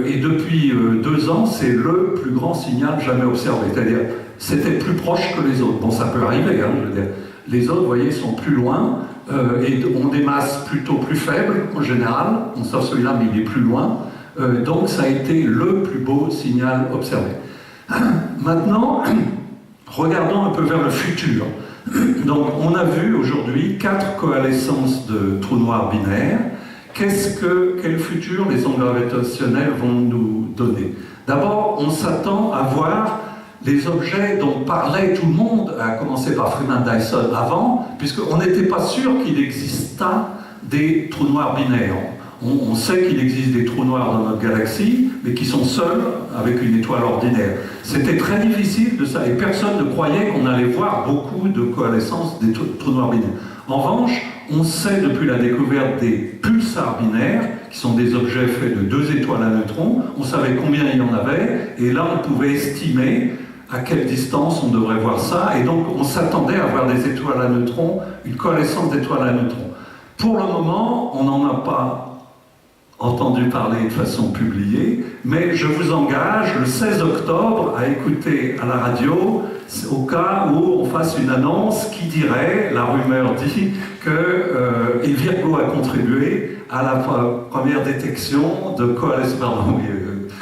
S1: et depuis 2 ans, c'est le plus grand signal jamais observé. C'est-à-dire, c'était plus proche que les autres. Bon, ça peut arriver, hein, je veux dire. Les autres, vous voyez, sont plus loin, et ont des masses plutôt plus faibles, en général. On sort celui-là, mais il est plus loin. Donc, ça a été le plus beau signal observé. Maintenant, regardons un peu vers le futur. Donc, on a vu aujourd'hui 4 coalescences de trous noirs binaires. Quel futur les ondes gravitationnelles vont nous donner? D'abord, on s'attend à voir les objets dont parlait tout le monde, à commencer par Freeman Dyson avant, puisqu'on n'était pas sûr qu'il exista des trous noirs binaires. On sait qu'il existe des trous noirs dans notre galaxie, mais qui sont seuls avec une étoile ordinaire. C'était très difficile de ça, et personne ne croyait qu'on allait voir beaucoup de coalescences des trous noirs binaires. En revanche, on sait depuis la découverte des pulsars binaires, qui sont des objets faits de 2 étoiles à neutrons, on savait combien il y en avait, et là on pouvait estimer à quelle distance on devrait voir ça, et donc on s'attendait à voir des étoiles à neutrons, une coalescence d'étoiles à neutrons. Pour le moment, on n'en a pas entendu parler de façon publiée, mais je vous engage le 16 octobre à écouter à la radio au cas où on fasse une annonce qui dirait, la rumeur dit, que Virgo a contribué à la première détection de coalescence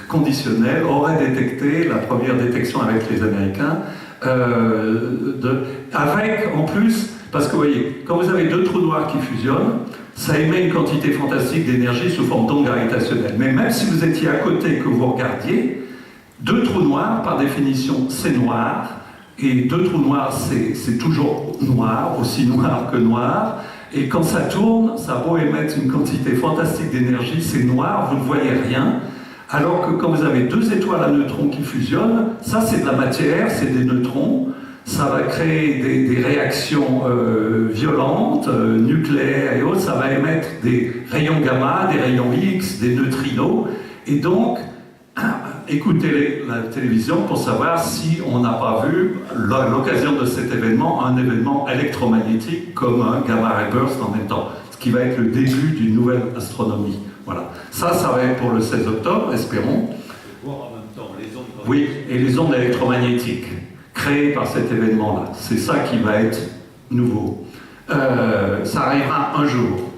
S1: conditionnelle, aurait détecté la première détection avec les Américains, avec en plus, parce que vous voyez, quand vous avez 2 trous noirs qui fusionnent, ça émet une quantité fantastique d'énergie sous forme d'onde gravitationnelle. Mais même si vous étiez à côté, que vous regardiez, 2 trous noirs, par définition, c'est noir, et 2 trous noirs, c'est toujours noir, aussi noir que noir, et quand ça tourne, ça a beau émettre une quantité fantastique d'énergie, c'est noir, vous ne voyez rien, alors que quand vous avez 2 étoiles à neutrons qui fusionnent, ça c'est de la matière, c'est des neutrons, ça va créer des réactions violentes, nucléaires et autres, ça va émettre des rayons gamma, des rayons X, des neutrinos, et donc, écoutez la télévision pour savoir si on n'a pas vu, à l'occasion de cet événement, un événement électromagnétique comme un gamma-ray burst en même temps, ce qui va être le début d'une nouvelle astronomie. Voilà. Ça va être pour le 16 octobre, espérons.
S2: Voir en même temps les ondes.
S1: Oui, et les ondes électromagnétiques créées par cet événement-là. C'est ça qui va être nouveau. Ça arrivera un jour.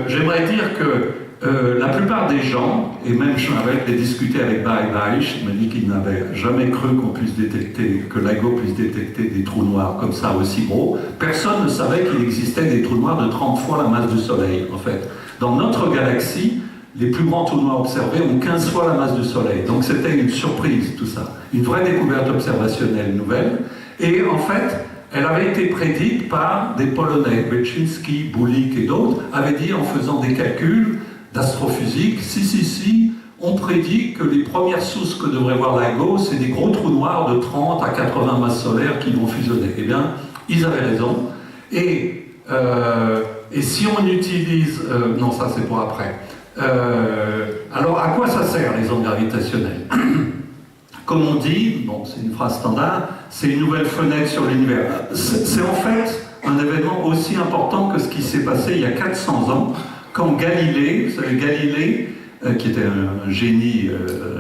S1: J'aimerais dire que la plupart des gens, et même je m'avais discuté avec Barry Barish, il m'a dit qu'il n'avait jamais cru qu'on puisse détecter, que LIGO puisse détecter des trous noirs comme ça aussi gros. Personne ne savait qu'il existait des trous noirs de 30 fois la masse du Soleil, en fait. Dans notre galaxie, les plus grands trous noirs observés ont 15 fois la masse du Soleil. Donc c'était une surprise, tout ça. Une vraie découverte observationnelle nouvelle. Et en fait, elle avait été prédite par des Polonais, Beczynski, Boulik et d'autres, avaient dit en faisant des calculs d'astrophysique, si, on prédit que les premières sources que devrait voir LIGO, c'est des gros trous noirs de 30 à 80 masses solaires qui vont fusionner. Eh bien, ils avaient raison. Et si on utilise... non, ça c'est pour après. Alors, à quoi ça sert les ondes gravitationnelles? Comme on dit, bon, c'est une phrase standard, c'est une nouvelle fenêtre sur l'univers. C'est en fait un événement aussi important que ce qui s'est passé il y a 400 ans, quand Galilée, vous savez, Galilée, qui était un génie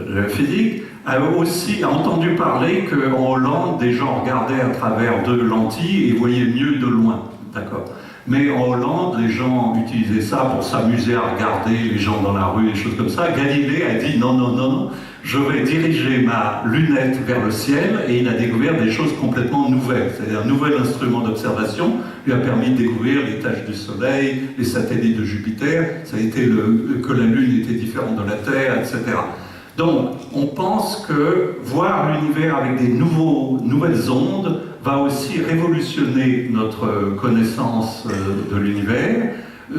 S1: de la physique, a aussi entendu parler qu'en Hollande, des gens regardaient à travers 2 lentilles et voyaient mieux de loin. D'accord. Mais en Hollande, les gens utilisaient ça pour s'amuser à regarder les gens dans la rue, des choses comme ça. Galilée a dit non, je vais diriger ma lunette vers le ciel et il a découvert des choses complètement nouvelles. C'est-à-dire un nouvel instrument d'observation lui a permis de découvrir les taches du Soleil, les satellites de Jupiter, ça a été que la Lune était différente de la Terre, etc. Donc, on pense que voir l'univers avec des nouvelles ondes va aussi révolutionner notre connaissance de l'univers,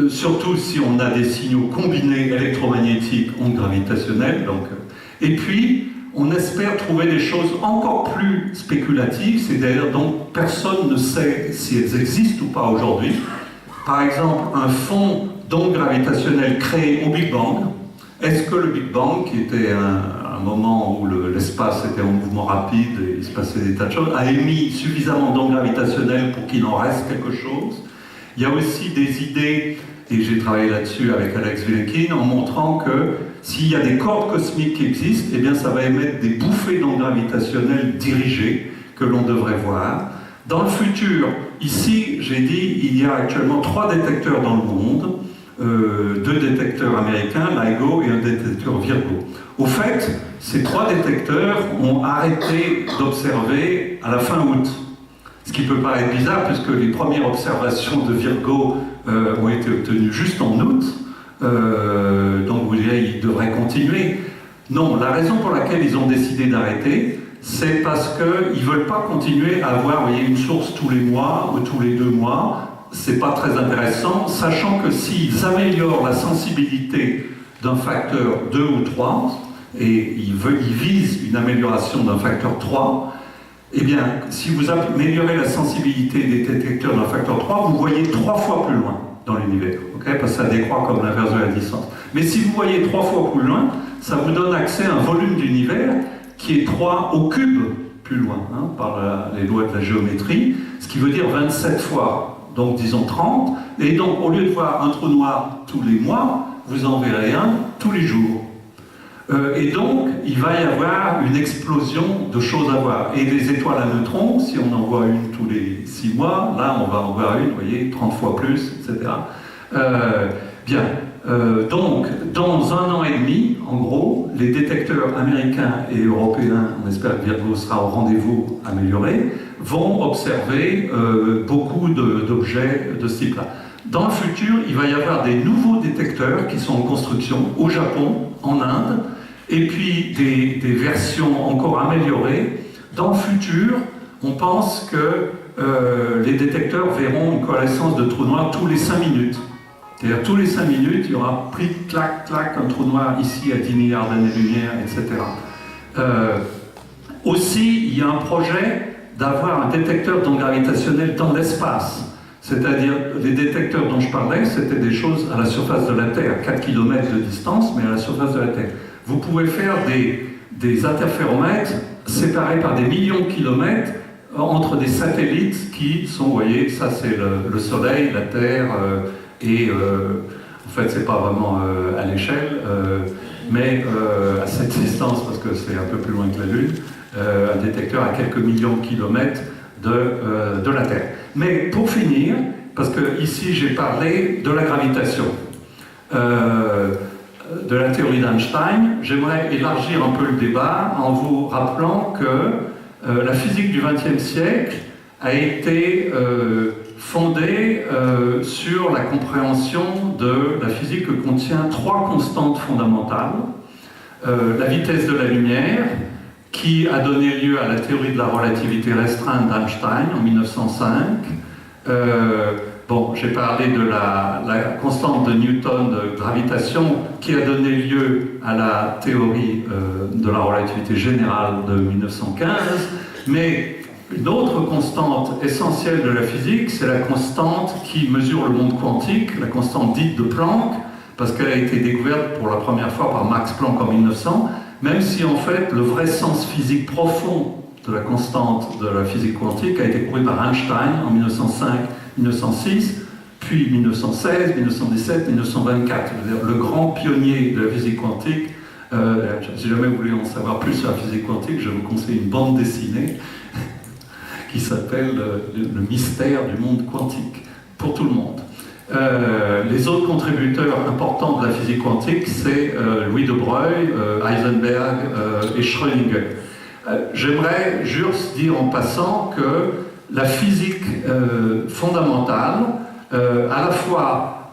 S1: surtout si on a des signaux combinés électromagnétiques, ondes gravitationnelles. Donc, et puis, on espère trouver des choses encore plus spéculatives, c'est-à-dire dont personne ne sait si elles existent ou pas aujourd'hui. Par exemple, un fond d'ondes gravitationnelles créé au Big Bang. Est-ce que le Big Bang, qui était un moment où l'espace était en mouvement rapide et il se passait des tas de choses, a émis suffisamment d'ondes gravitationnelles pour qu'il en reste quelque chose? Il y a aussi des idées, et j'ai travaillé là-dessus avec Alex Vilkin, en montrant que s'il y a des cordes cosmiques qui existent, eh bien ça va émettre des bouffées d'ondes gravitationnelles dirigées que l'on devrait voir. Dans le futur, ici, j'ai dit, il y a actuellement 3 détecteurs dans le monde, 2 détecteurs américains, LIGO, et un détecteur Virgo. Au fait, ces 3 détecteurs ont arrêté d'observer à la fin août. Ce qui peut paraître bizarre, puisque les premières observations de Virgo ont été obtenues juste en août. Donc vous direz, ils devraient continuer. Non, la raison pour laquelle ils ont décidé d'arrêter, c'est parce qu'ils ne veulent pas continuer à avoir, vous voyez, une source tous les mois ou tous les 2 mois. C'est pas très intéressant, sachant que s'ils améliorent la sensibilité d'un facteur 2 ou 3, et ils visent une amélioration d'un facteur 3, eh bien, si vous améliorez la sensibilité des détecteurs d'un facteur 3, vous voyez 3 fois plus loin dans l'univers, okay, parce que ça décroît comme l'inverse de la distance. Mais si vous voyez 3 fois plus loin, ça vous donne accès à un volume d'univers qui est 3 au cube plus loin, hein, par les lois de la géométrie, ce qui veut dire 27 fois. Donc disons 30, et donc au lieu de voir un trou noir tous les mois, vous en verrez un tous les jours. Et donc il va y avoir une explosion de choses à voir. Et les étoiles à neutrons, si on en voit une tous les 6 mois, là on va en voir une, vous voyez, 30 fois plus, etc. Bien, donc dans 1 an et demi, en gros, les détecteurs américains et européens, on espère que Virgo sera au rendez-vous amélioré, vont observer beaucoup d'objets de ce type-là. Dans le futur, il va y avoir des nouveaux détecteurs qui sont en construction au Japon, en Inde, et puis des versions encore améliorées. Dans le futur, on pense que les détecteurs verront une coalescence de trous noirs tous les 5 minutes. C'est-à-dire tous les 5 minutes, il y aura pris, clac, clac, un trou noir ici à 10 milliards d'années-lumière, etc. Aussi, il y a un projet d'avoir un détecteur d'ondes gravitationnelles dans l'espace. C'est-à-dire, les détecteurs dont je parlais, c'était des choses à la surface de la Terre, 4 km de distance, mais à la surface de la Terre. Vous pouvez faire des interféromètres séparés par des millions de kilomètres entre des satellites qui sont, vous voyez, ça c'est le Soleil, la Terre, et en fait c'est pas vraiment à l'échelle, mais à cette distance, parce que c'est un peu plus loin que la Lune, un détecteur à quelques millions de kilomètres de la Terre. Mais pour finir, parce que ici j'ai parlé de la gravitation, de la théorie d'Einstein, j'aimerais élargir un peu le débat en vous rappelant que la physique du XXe siècle a été fondée sur la compréhension de la physique que contient 3 constantes fondamentales. La vitesse de la lumière, qui a donné lieu à la théorie de la relativité restreinte d'Einstein en 1905. Bon, j'ai parlé de la constante de Newton de gravitation qui a donné lieu à la théorie de la relativité générale de 1915, mais une autre constante essentielle de la physique, c'est la constante qui mesure le monde quantique, la constante dite de Planck, parce qu'elle a été découverte pour la première fois par Max Planck en 1900, même si en fait le vrai sens physique profond de la constante de la physique quantique a été prouvé par Einstein en 1905-1906, puis 1916, 1917, 1924. Le grand pionnier de la physique quantique. Si jamais vous voulez en savoir plus sur la physique quantique, je vous conseille une bande dessinée qui s'appelle Le mystère du monde quantique, pour tout le monde. Les autres contributeurs importants de la physique quantique, c'est Louis de Broglie, Heisenberg et Schrödinger. J'aimerais juste dire en passant que la physique fondamentale, à la fois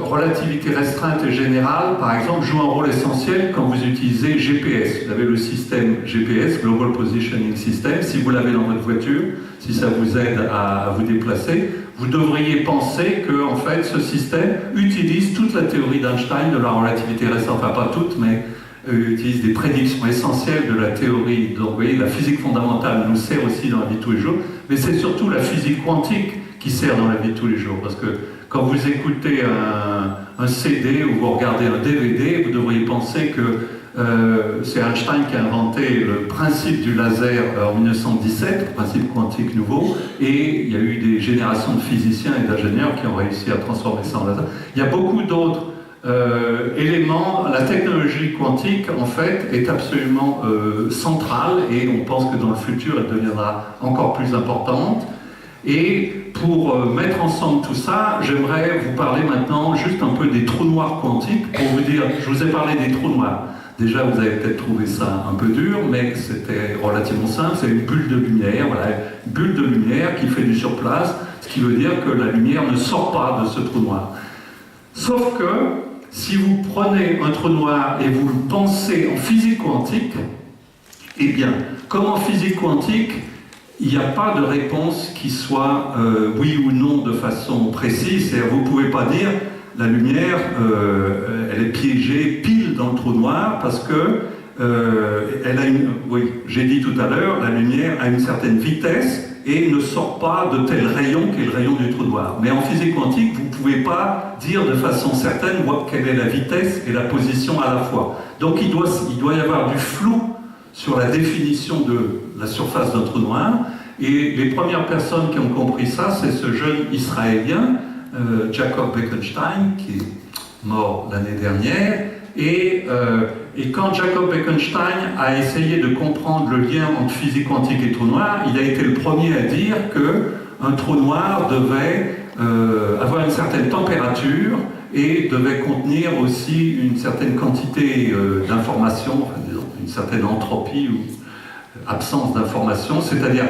S1: relativité restreinte et générale, par exemple, joue un rôle essentiel quand vous utilisez GPS. Vous avez le système GPS, Global Positioning System. Si vous l'avez dans votre voiture, si ça vous aide à vous déplacer, vous devriez penser que, en fait, ce système utilise toute la théorie d'Einstein de la relativité restreinte, enfin pas toute, mais utilise des prédictions essentielles de la théorie. Donc, vous voyez, la physique fondamentale nous sert aussi dans la vie de tous les jours, mais c'est surtout la physique quantique qui sert dans la vie de tous les jours, parce que quand vous écoutez un CD ou vous regardez un DVD, vous devriez penser que c'est Einstein qui a inventé le principe du laser en 1917, le principe quantique nouveau, et il y a eu des générations de physiciens et d'ingénieurs qui ont réussi à transformer ça en laser. Il y a beaucoup d'autres éléments. La technologie quantique, en fait, est absolument centrale, et on pense que dans le futur, elle deviendra encore plus importante. Et pour mettre ensemble tout ça, j'aimerais vous parler maintenant juste un peu des trous noirs quantiques, pour vous dire, je vous ai parlé des trous noirs. Déjà, vous avez peut-être trouvé ça un peu dur, mais c'était relativement simple, c'est une bulle de lumière, voilà, une bulle de lumière qui fait du surplace, ce qui veut dire que la lumière ne sort pas de ce trou noir. Sauf que, si vous prenez un trou noir et vous le pensez en physique quantique, eh bien, comme en physique quantique, il n'y a pas de réponse qui soit oui ou non de façon précise. C'est-à-dire, vous ne pouvez pas dire la lumière, elle est piégée pile dans le trou noir parce que elle a une. Oui, j'ai dit tout à l'heure, la lumière a une certaine vitesse et ne sort pas de tel rayon qui est le rayon du trou noir. Mais en physique quantique, vous ne pouvez pas dire de façon certaine quelle est la vitesse et la position à la fois. Donc il doit y avoir du flou sur la définition de la surface d'un trou noir, et les premières personnes qui ont compris ça, c'est ce jeune Israélien, Jacob Bekenstein, qui est mort l'année dernière, et quand Jacob Bekenstein a essayé de comprendre le lien entre physique quantique et trou noir, il a été le premier à dire qu'un trou noir devait avoir une certaine température et devait contenir aussi une certaine quantité d'informations, enfin, une certaine entropie ou absence d'information, c'est-à-dire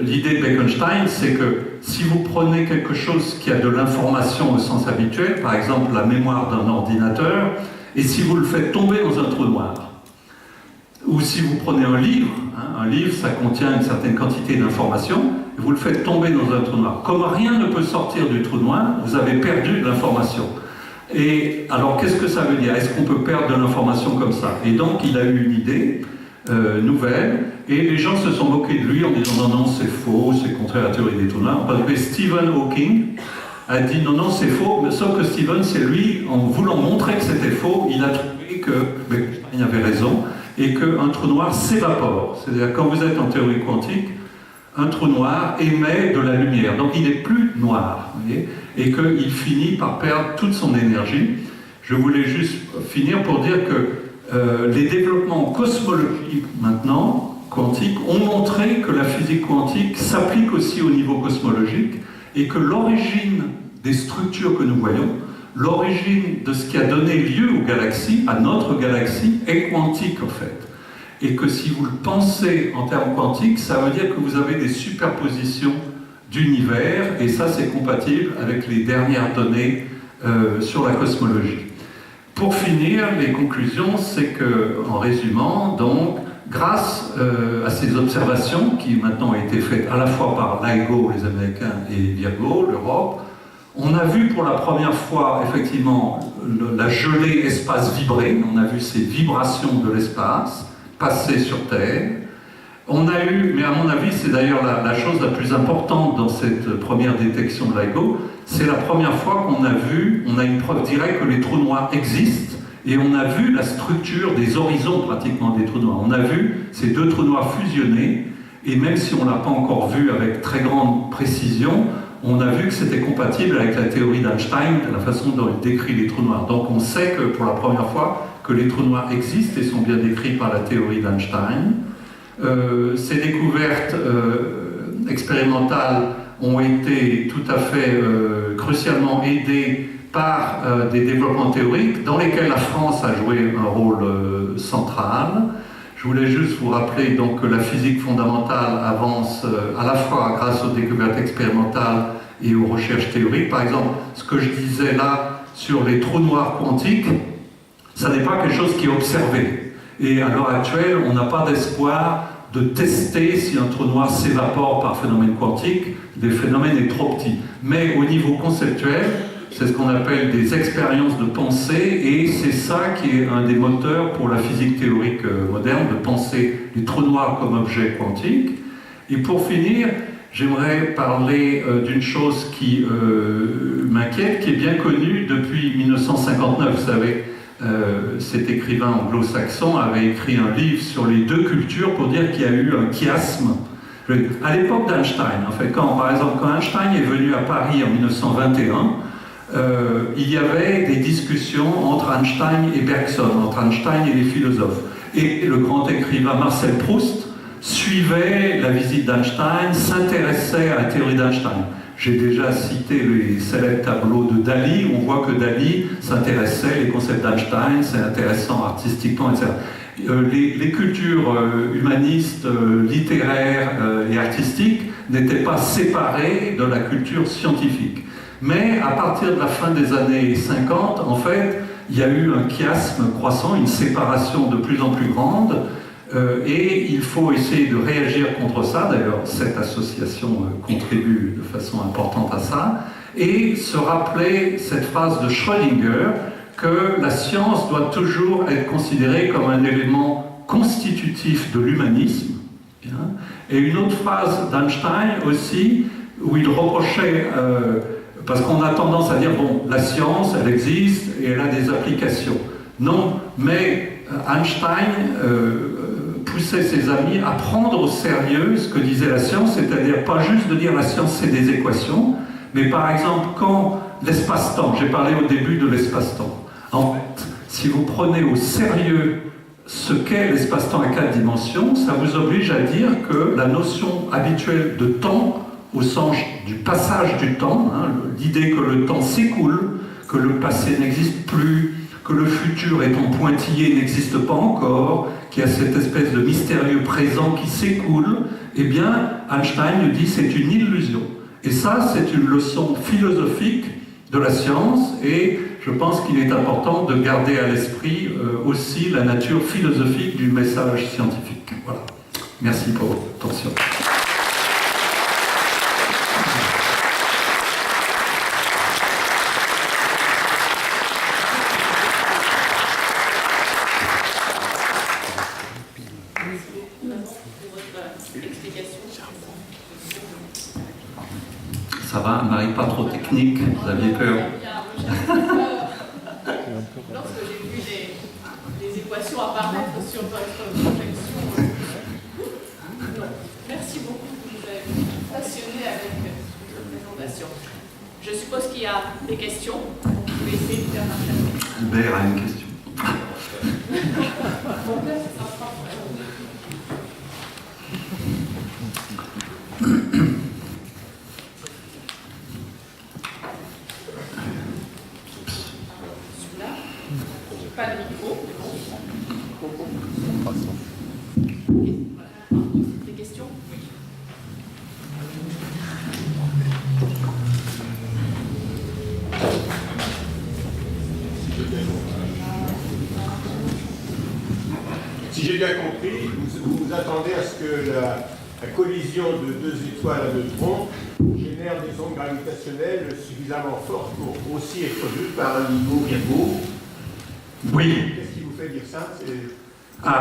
S1: l'idée de Bekenstein, c'est que si vous prenez quelque chose qui a de l'information au sens habituel, par exemple la mémoire d'un ordinateur, et si vous le faites tomber dans un trou noir, ou si vous prenez un livre, un livre ça contient une certaine quantité d'informations, et vous le faites tomber dans un trou noir, comme rien ne peut sortir du trou noir, vous avez perdu de l'information. Et alors, qu'est-ce que ça veut dire? Est-ce qu'on peut perdre de l'information comme ça? Et donc, il a eu une idée nouvelle, et les gens se sont moqués de lui en disant non, c'est faux, c'est contraire à la théorie des trous noirs. Parce que Stephen Hawking a dit non, c'est faux, mais sauf que Stephen, c'est lui, en voulant montrer que c'était faux, il a trouvé qu'il avait raison, et qu'un trou noir s'évapore. C'est-à-dire, quand vous êtes en théorie quantique, un trou noir émet de la lumière, donc il n'est plus noir, vous voyez, et qu'il finit par perdre toute son énergie. Je voulais juste finir pour dire que les développements cosmologiques maintenant, quantiques, ont montré que la physique quantique s'applique aussi au niveau cosmologique et que l'origine des structures que nous voyons, l'origine de ce qui a donné lieu aux galaxies, à notre galaxie, est quantique en fait. Et que si vous le pensez en termes quantiques, ça veut dire que vous avez des superpositions d'univers, et ça c'est compatible avec les dernières données sur la cosmologie. Pour finir, les conclusions, c'est que, en résumant, donc, grâce à ces observations qui maintenant ont été faites à la fois par LIGO, les Américains, et Virgo, l'Europe, on a vu pour la première fois, effectivement, la gelée espace vibrer, on a vu ces vibrations de l'espace passer sur Terre. On a eu, mais à mon avis, c'est d'ailleurs la chose la plus importante dans cette première détection de LIGO, c'est la première fois qu'on a vu, on a une preuve directe que les trous noirs existent, et on a vu la structure des horizons pratiquement des trous noirs. On a vu ces deux trous noirs fusionnés, et même si on ne l'a pas encore vu avec très grande précision, on a vu que c'était compatible avec la théorie d'Einstein, la façon dont il décrit les trous noirs. Donc on sait que pour la première fois, que les trous noirs existent et sont bien décrits par la théorie d'Einstein. Ces découvertes expérimentales ont été tout à fait crucialement aidés par des développements théoriques dans lesquels la France a joué un rôle central. Je voulais juste vous rappeler donc que la physique fondamentale avance à la fois grâce aux découvertes expérimentales et aux recherches théoriques. Par exemple, ce que je disais là sur les trous noirs quantiques, ça n'est pas quelque chose qui est observé. Et à l'heure actuelle, on n'a pas d'espoir de tester si un trou noir s'évapore par phénomène quantique. Le phénomène est trop petit. Mais au niveau conceptuel, c'est ce qu'on appelle des expériences de pensée, et c'est ça qui est un des moteurs pour la physique théorique moderne, de penser les trous noirs comme objets quantiques. Et pour finir, j'aimerais parler d'une chose qui m'inquiète, qui est bien connue depuis 1959. Vous savez, cet écrivain anglo-saxon avait écrit un livre sur les deux cultures pour dire qu'il y a eu un chiasme. À l'époque d'Einstein, en fait, par exemple, quand Einstein est venu à Paris en 1921, il y avait des discussions entre Einstein et Bergson, entre Einstein et les philosophes. Et le grand écrivain Marcel Proust suivait la visite d'Einstein, s'intéressait à la théorie d'Einstein. J'ai déjà cité les célèbres tableaux de Dali. On voit que Dali s'intéressait aux concepts d'Einstein, c'est intéressant artistiquement, etc. Les cultures humanistes, littéraires et artistiques n'étaient pas séparées de la culture scientifique. Mais à partir de la fin des années 50, en fait, il y a eu un chiasme croissant, une séparation de plus en plus grande, et il faut essayer de réagir contre ça. D'ailleurs, cette association contribue de façon importante à ça, et se rappeler cette phrase de Schrödinger, que la science doit toujours être considérée comme un élément constitutif de l'humanisme. Et une autre phrase d'Einstein aussi, où il reprochait, parce qu'on a tendance à dire, bon, la science, elle existe et elle a des applications. Non, mais Einstein poussait ses amis à prendre au sérieux ce que disait la science, c'est-à-dire pas juste de dire la science c'est des équations, mais par exemple quand l'espace-temps, j'ai parlé au début de l'espace-temps, en fait, si vous prenez au sérieux ce qu'est l'espace-temps à 4 dimensions, ça vous oblige à dire que la notion habituelle de temps, au sens du passage du temps, l'idée que le temps s'écoule, que le passé n'existe plus, que le futur étant pointillé n'existe pas encore, qu'il y a cette espèce de mystérieux présent qui s'écoule, eh bien, Einstein nous dit c'est une illusion. Et ça, c'est une leçon philosophique de la science, et je pense qu'il est important de garder à l'esprit aussi la nature philosophique du message scientifique. Voilà. Merci pour votre attention. Ça va, Marie, pas trop technique, vous aviez peur.
S3: Lorsque j'ai vu les équations apparaître sur votre projection, non. Merci beaucoup, vous nous avez passionné avec cette présentation. Je suppose qu'il y a des questions. Vous pouvez essayer de faire marcher.
S1: Albert a une question.
S3: Pas de micro. Des questions? Oui.
S4: Si j'ai bien compris, vous vous attendez à ce que la collision de deux étoiles à neutrons génère des ondes gravitationnelles suffisamment fortes pour aussi être vues par un niveau Virgo.
S1: Oui.
S4: Qu'est-ce qui vous fait dire ça?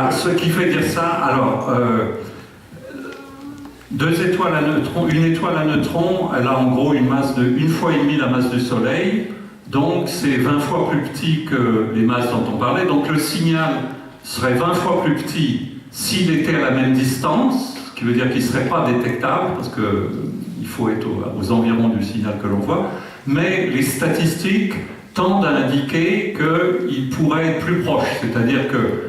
S1: Ce qui fait dire ça, alors, deux étoiles à neutrons, une étoile à neutrons, elle a en gros une masse de 1,5 fois la masse du Soleil, donc c'est 20 fois plus petit que les masses dont on parlait, donc le signal serait 20 fois plus petit s'il était à la même distance, ce qui veut dire qu'il ne serait pas détectable, parce qu'il faut être aux environs du signal que l'on voit, mais les statistiques tendent à indiquer qu'il pourrait être plus proche, c'est-à-dire que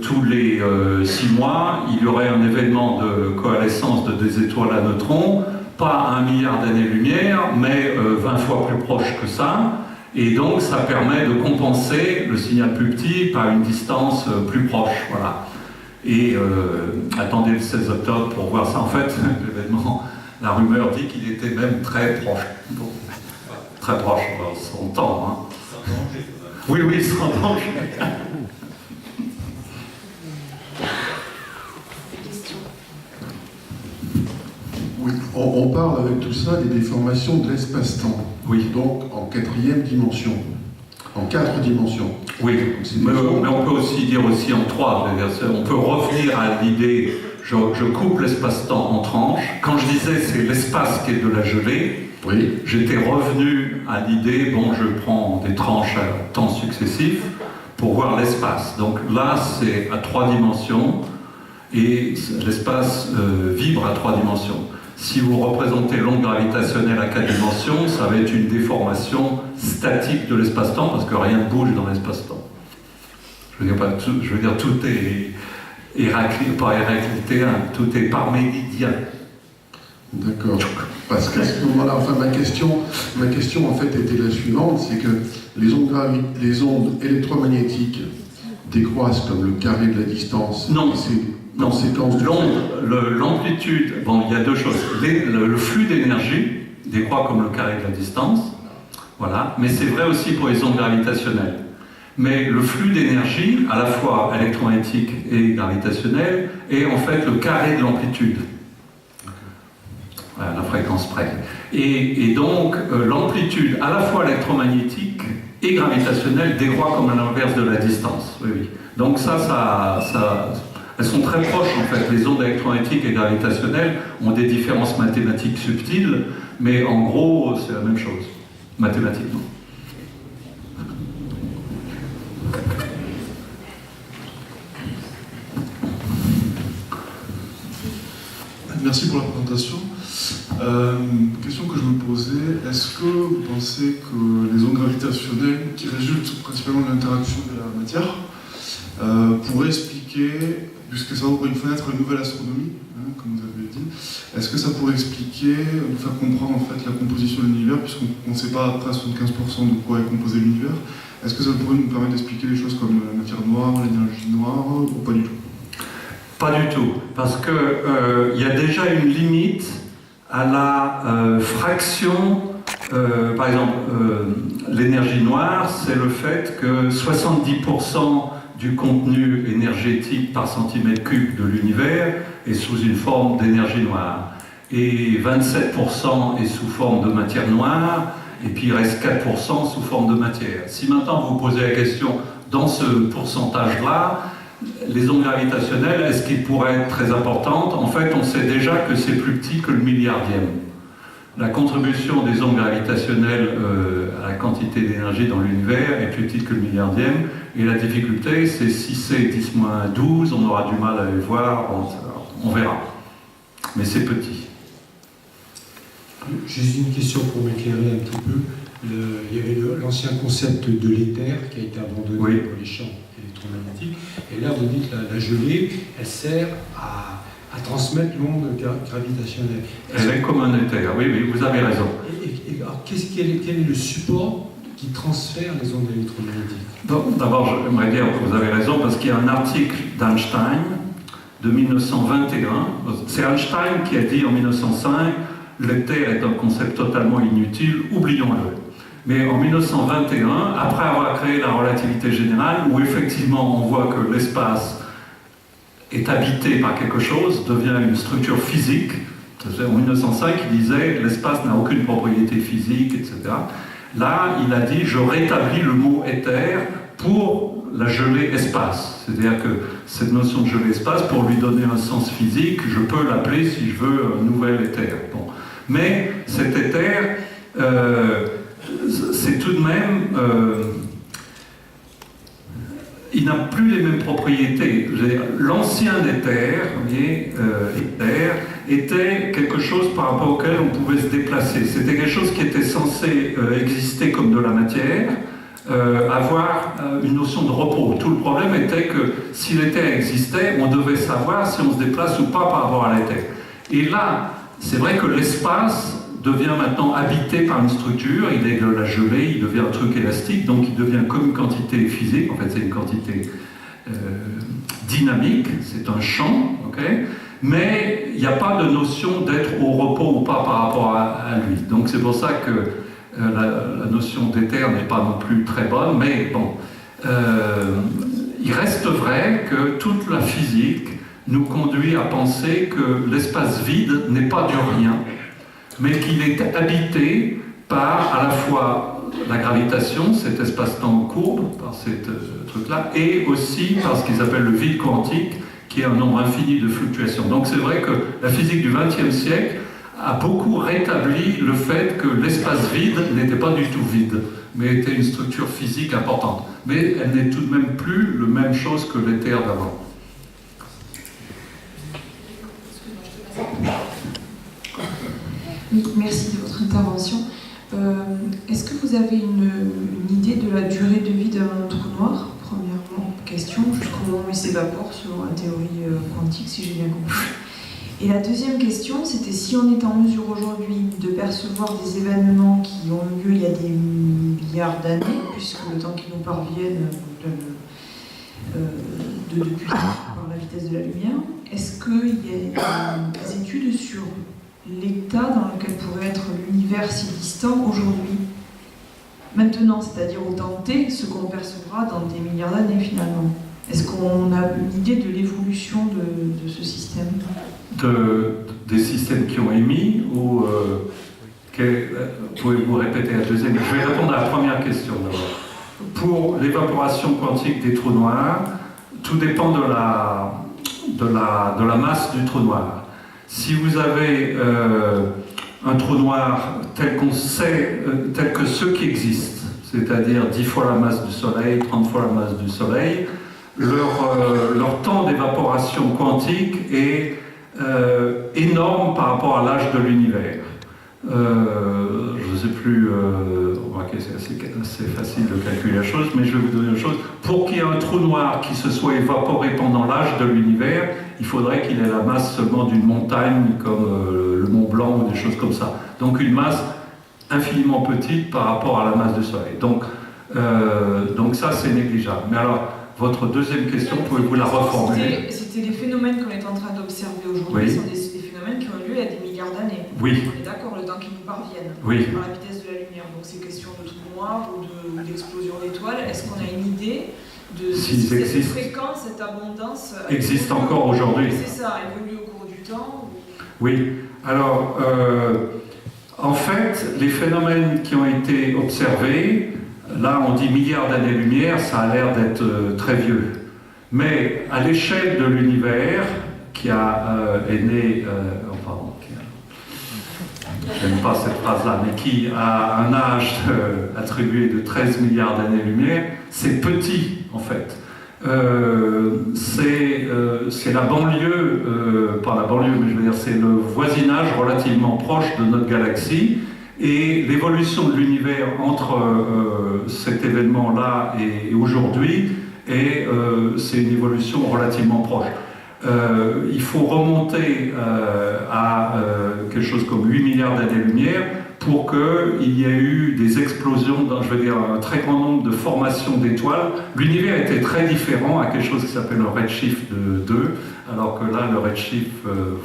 S1: tous les 6 mois, il y aurait un événement de coalescence de deux étoiles à neutrons pas à 1 milliard d'années-lumière, mais 20 fois plus proche que ça. Et donc, ça permet de compenser le signal plus petit par une distance plus proche. Voilà. Et attendez le 16 octobre pour voir ça. En fait, l'événement, la rumeur dit qu'il était même très proche. Bon, très proche, son temps. Hein.
S2: Sans danger, quand
S1: Oui,
S2: même.
S1: oui, sans danger.
S5: Oui, on parle avec tout ça des déformations de l'espace-temps.
S1: Oui.
S5: Donc en 4e dimension. En 4 dimensions.
S1: Oui, mais on peut aussi dire aussi en 3. On peut revenir à l'idée, je coupe l'espace-temps en tranches. Quand je disais c'est l'espace qui est de la gelée,
S5: Oui.
S1: j'étais revenu à l'idée, bon, je prends des tranches à temps successifs pour voir l'espace. Donc là, c'est à 3 dimensions et l'espace vibre à 3 dimensions. Si vous représentez l'onde gravitationnelle à 4 dimensions, ça va être une déformation statique de l'espace-temps parce que rien ne bouge dans l'espace-temps. Je veux dire, tout est pas héraclitéen, tout est parménidien.
S5: D'accord. Parce qu'à ce moment-là, enfin ma question en fait était la suivante, c'est que les ondes électromagnétiques décroissent comme le carré de la distance.
S1: Non.
S5: Et c'est conséquence de
S1: l'amplitude, bon, il y a deux choses. Le flux d'énergie décroît comme le carré de la distance, voilà, mais c'est vrai aussi pour les ondes gravitationnelles. Mais le flux d'énergie, à la fois électromagnétique et gravitationnel, est en fait le carré de l'amplitude. Voilà, la fréquence près. Et donc, l'amplitude, à la fois électromagnétique et gravitationnelle, décroît comme à l'inverse de la distance. Oui, oui. Donc elles sont très proches en fait. Les ondes électromagnétiques et gravitationnelles ont des différences mathématiques subtiles, mais en gros, c'est la même chose, mathématiquement.
S6: Merci pour la présentation. Question que je me posais, est-ce que vous pensez que les ondes gravitationnelles qui résultent principalement de l'interaction de la matière pourraient expliquer, puisque ça ouvre une fenêtre à une nouvelle astronomie, hein, comme vous avez dit, est-ce que ça pourrait expliquer, nous faire comprendre en fait la composition de l'univers, puisqu'on ne sait pas après 75% de quoi est composé l'univers, est-ce que ça pourrait nous permettre d'expliquer des choses comme la matière noire, l'énergie noire, ou pas du tout?
S1: Pas du tout, parce que y a déjà une limite à la fraction. Par exemple, l'énergie noire, c'est le fait que 70% du contenu énergétique par centimètre cube de l'univers est sous une forme d'énergie noire. Et 27% est sous forme de matière noire, et puis il reste 4% sous forme de matière. Si maintenant vous posez la question, dans ce pourcentage-là, les ondes gravitationnelles, est-ce qu'ils pourraient être très importantes? En fait, on sait déjà que c'est plus petit que le milliardième. La contribution des ondes gravitationnelles à la quantité d'énergie dans l'univers est plus petite que le milliardième. Et la difficulté, c'est si c'est 10-12, on aura du mal à les voir, on verra. Mais c'est petit.
S7: Juste une question pour m'éclairer un petit peu. Il y avait l'ancien concept de l'éther qui a été abandonné
S1: Oui.
S7: pour les champs électromagnétiques. Et là, vous dites que la gelée, elle sert à transmettre l'onde gravitationnelle.
S1: Elle est comme un éther, oui, oui, vous avez raison.
S7: Alors, quel est le support qui transfère les ondes électromagnétiques?
S1: D'abord, j'aimerais dire que vous avez raison, parce qu'il y a un article d'Einstein de 1921. C'est Einstein qui a dit en 1905 « L'éther est un concept totalement inutile, oublions-le ». Mais en 1921, après avoir créé la relativité générale, où effectivement on voit que l'espace est habité par quelque chose, devient une structure physique. En 1905, il disait « l'espace n'a aucune propriété physique, etc. » Là, il a dit « je rétablis le mot éther pour la gelée espace ». C'est-à-dire que cette notion de gelée espace, pour lui donner un sens physique, je peux l'appeler, si je veux, un nouvel éther. Bon. Mais cet éther, c'est tout de même... il n'a plus les mêmes propriétés. L'ancien éther, éther, était quelque chose par rapport auquel on pouvait se déplacer. C'était quelque chose qui était censé exister comme de la matière, avoir une notion de repos. Tout le problème était que si l'éther existait, on devait savoir si on se déplace ou pas par rapport à l'éther. Et là, c'est vrai que l'espace devient maintenant habité par une structure, il est de la gelée, il devient un truc élastique, donc il devient comme une quantité physique, en fait c'est une quantité dynamique, c'est un champ, okay, mais il n'y a pas de notion d'être au repos ou pas par rapport à lui. Donc c'est pour ça que la notion d'éther n'est pas non plus très bonne, mais bon, il reste vrai que toute la physique nous conduit à penser que l'espace vide n'est pas du rien, mais qu'il est habité par à la fois la gravitation, cet espace-temps courbe, par ce truc-là, et aussi par ce qu'ils appellent le vide quantique, qui est un nombre infini de fluctuations. Donc c'est vrai que la physique du XXe siècle a beaucoup rétabli le fait que l'espace vide n'était pas du tout vide, mais était une structure physique importante. Mais elle n'est tout de même plus la même chose que l'éther d'avant.
S8: Oui, merci de votre intervention. Est-ce que vous avez une idée de la durée de vie d'un trou noir? Premièrement, question, jusqu'au moment où il s'évapore selon la théorie quantique, si j'ai bien compris. Et la deuxième question, c'était si on est en mesure aujourd'hui de percevoir des événements qui ont lieu il y a des milliards d'années, puisque le temps qui nous parvienne depuis par la vitesse de la lumière, est-ce qu'il y a des études sur l'état dans lequel pourrait être l'univers si distant aujourd'hui, maintenant, c'est-à-dire au temps T, ce qu'on percevra dans des milliards d'années finalement? Est-ce qu'on a une idée de l'évolution de ce système?
S1: Des systèmes qui ont émis ou pouvez-vous répéter la deuxième? Je vais répondre à la première question d'abord. Pour l'évaporation quantique des trous noirs, tout dépend de la masse du trou noir. Si vous avez un trou noir tel qu'on sait, tel que ceux qui existent, c'est-à-dire 10 fois la masse du Soleil, 30 fois la masse du Soleil, leur temps d'évaporation quantique est énorme par rapport à l'âge de l'univers. Je ne sais plus, c'est assez facile de calculer la chose, mais je vais vous donner une chose. Pour qu'il y ait un trou noir qui se soit évaporé pendant l'âge de l'univers, il faudrait qu'il ait la masse seulement d'une montagne comme le Mont Blanc ou des choses comme ça. Donc une masse infiniment petite par rapport à la masse du Soleil. Donc ça, c'est négligeable. Mais alors, votre deuxième question, pouvez-vous la reformuler?
S8: C'était les phénomènes qu'on est en train d'observer aujourd'hui,
S1: oui.
S8: sont des phénomènes qui ont lieu il y a des milliards d'années.
S1: Oui.
S8: On est d'accord, le temps qui nous parviennent,
S1: oui.
S8: par la vitesse de la lumière. Donc c'est question de trou noir ou d'explosion d'étoiles. Est-ce qu'on a une idée de si cette fréquence, cette abondance
S1: existe encore aujourd'hui?
S8: C'est ça, évolue au cours du temps ou...
S1: Oui. Alors, en fait, les phénomènes qui ont été observés, là on dit milliards d'années-lumière, ça a l'air d'être très vieux. Mais à l'échelle de l'univers, qui est né, j'aime pas cette phrase-là, mais qui a un âge attribué de 13 milliards d'années-lumière, c'est petit en fait. C'est la banlieue, pas la banlieue, mais je veux dire, c'est le voisinage relativement proche de notre galaxie. Et l'évolution de l'univers entre cet événement-là et aujourd'hui, c'est une évolution relativement proche. Il faut remonter à quelque chose comme 8 milliards d'années-lumière pour qu'il y ait eu des explosions, je veux dire un très grand nombre de formations d'étoiles. L'univers était très différent à quelque chose qui s'appelle un redshift de 2, alors que là le redshift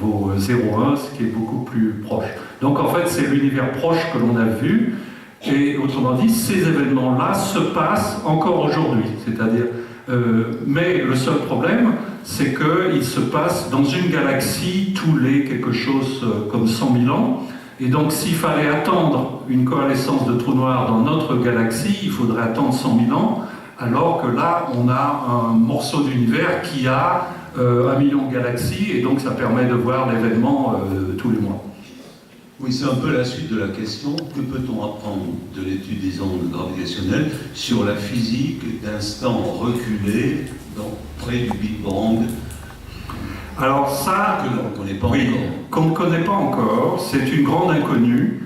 S1: vaut 0,1, ce qui est beaucoup plus proche. Donc en fait c'est l'univers proche que l'on a vu, et autrement dit ces événements-là se passent encore aujourd'hui, c'est-à-dire mais le seul problème, c'est qu'il se passe dans une galaxie tous les quelque chose comme 100 000 ans. Et donc, s'il fallait attendre une coalescence de trous noirs dans notre galaxie, il faudrait attendre 100 000 ans, alors que là, on a un morceau d'univers qui a 1 million de galaxies, et donc ça permet de voir l'événement tous les mois.
S2: Oui, c'est un peu la suite de la question. Que peut-on apprendre de l'étude des ondes gravitationnelles sur la physique d'instants reculés, près du Big Bang?
S1: Alors ça,
S2: que l'on ne connaît pas
S1: oui,
S2: encore.
S1: Qu'on ne connaît pas encore, c'est une grande inconnue.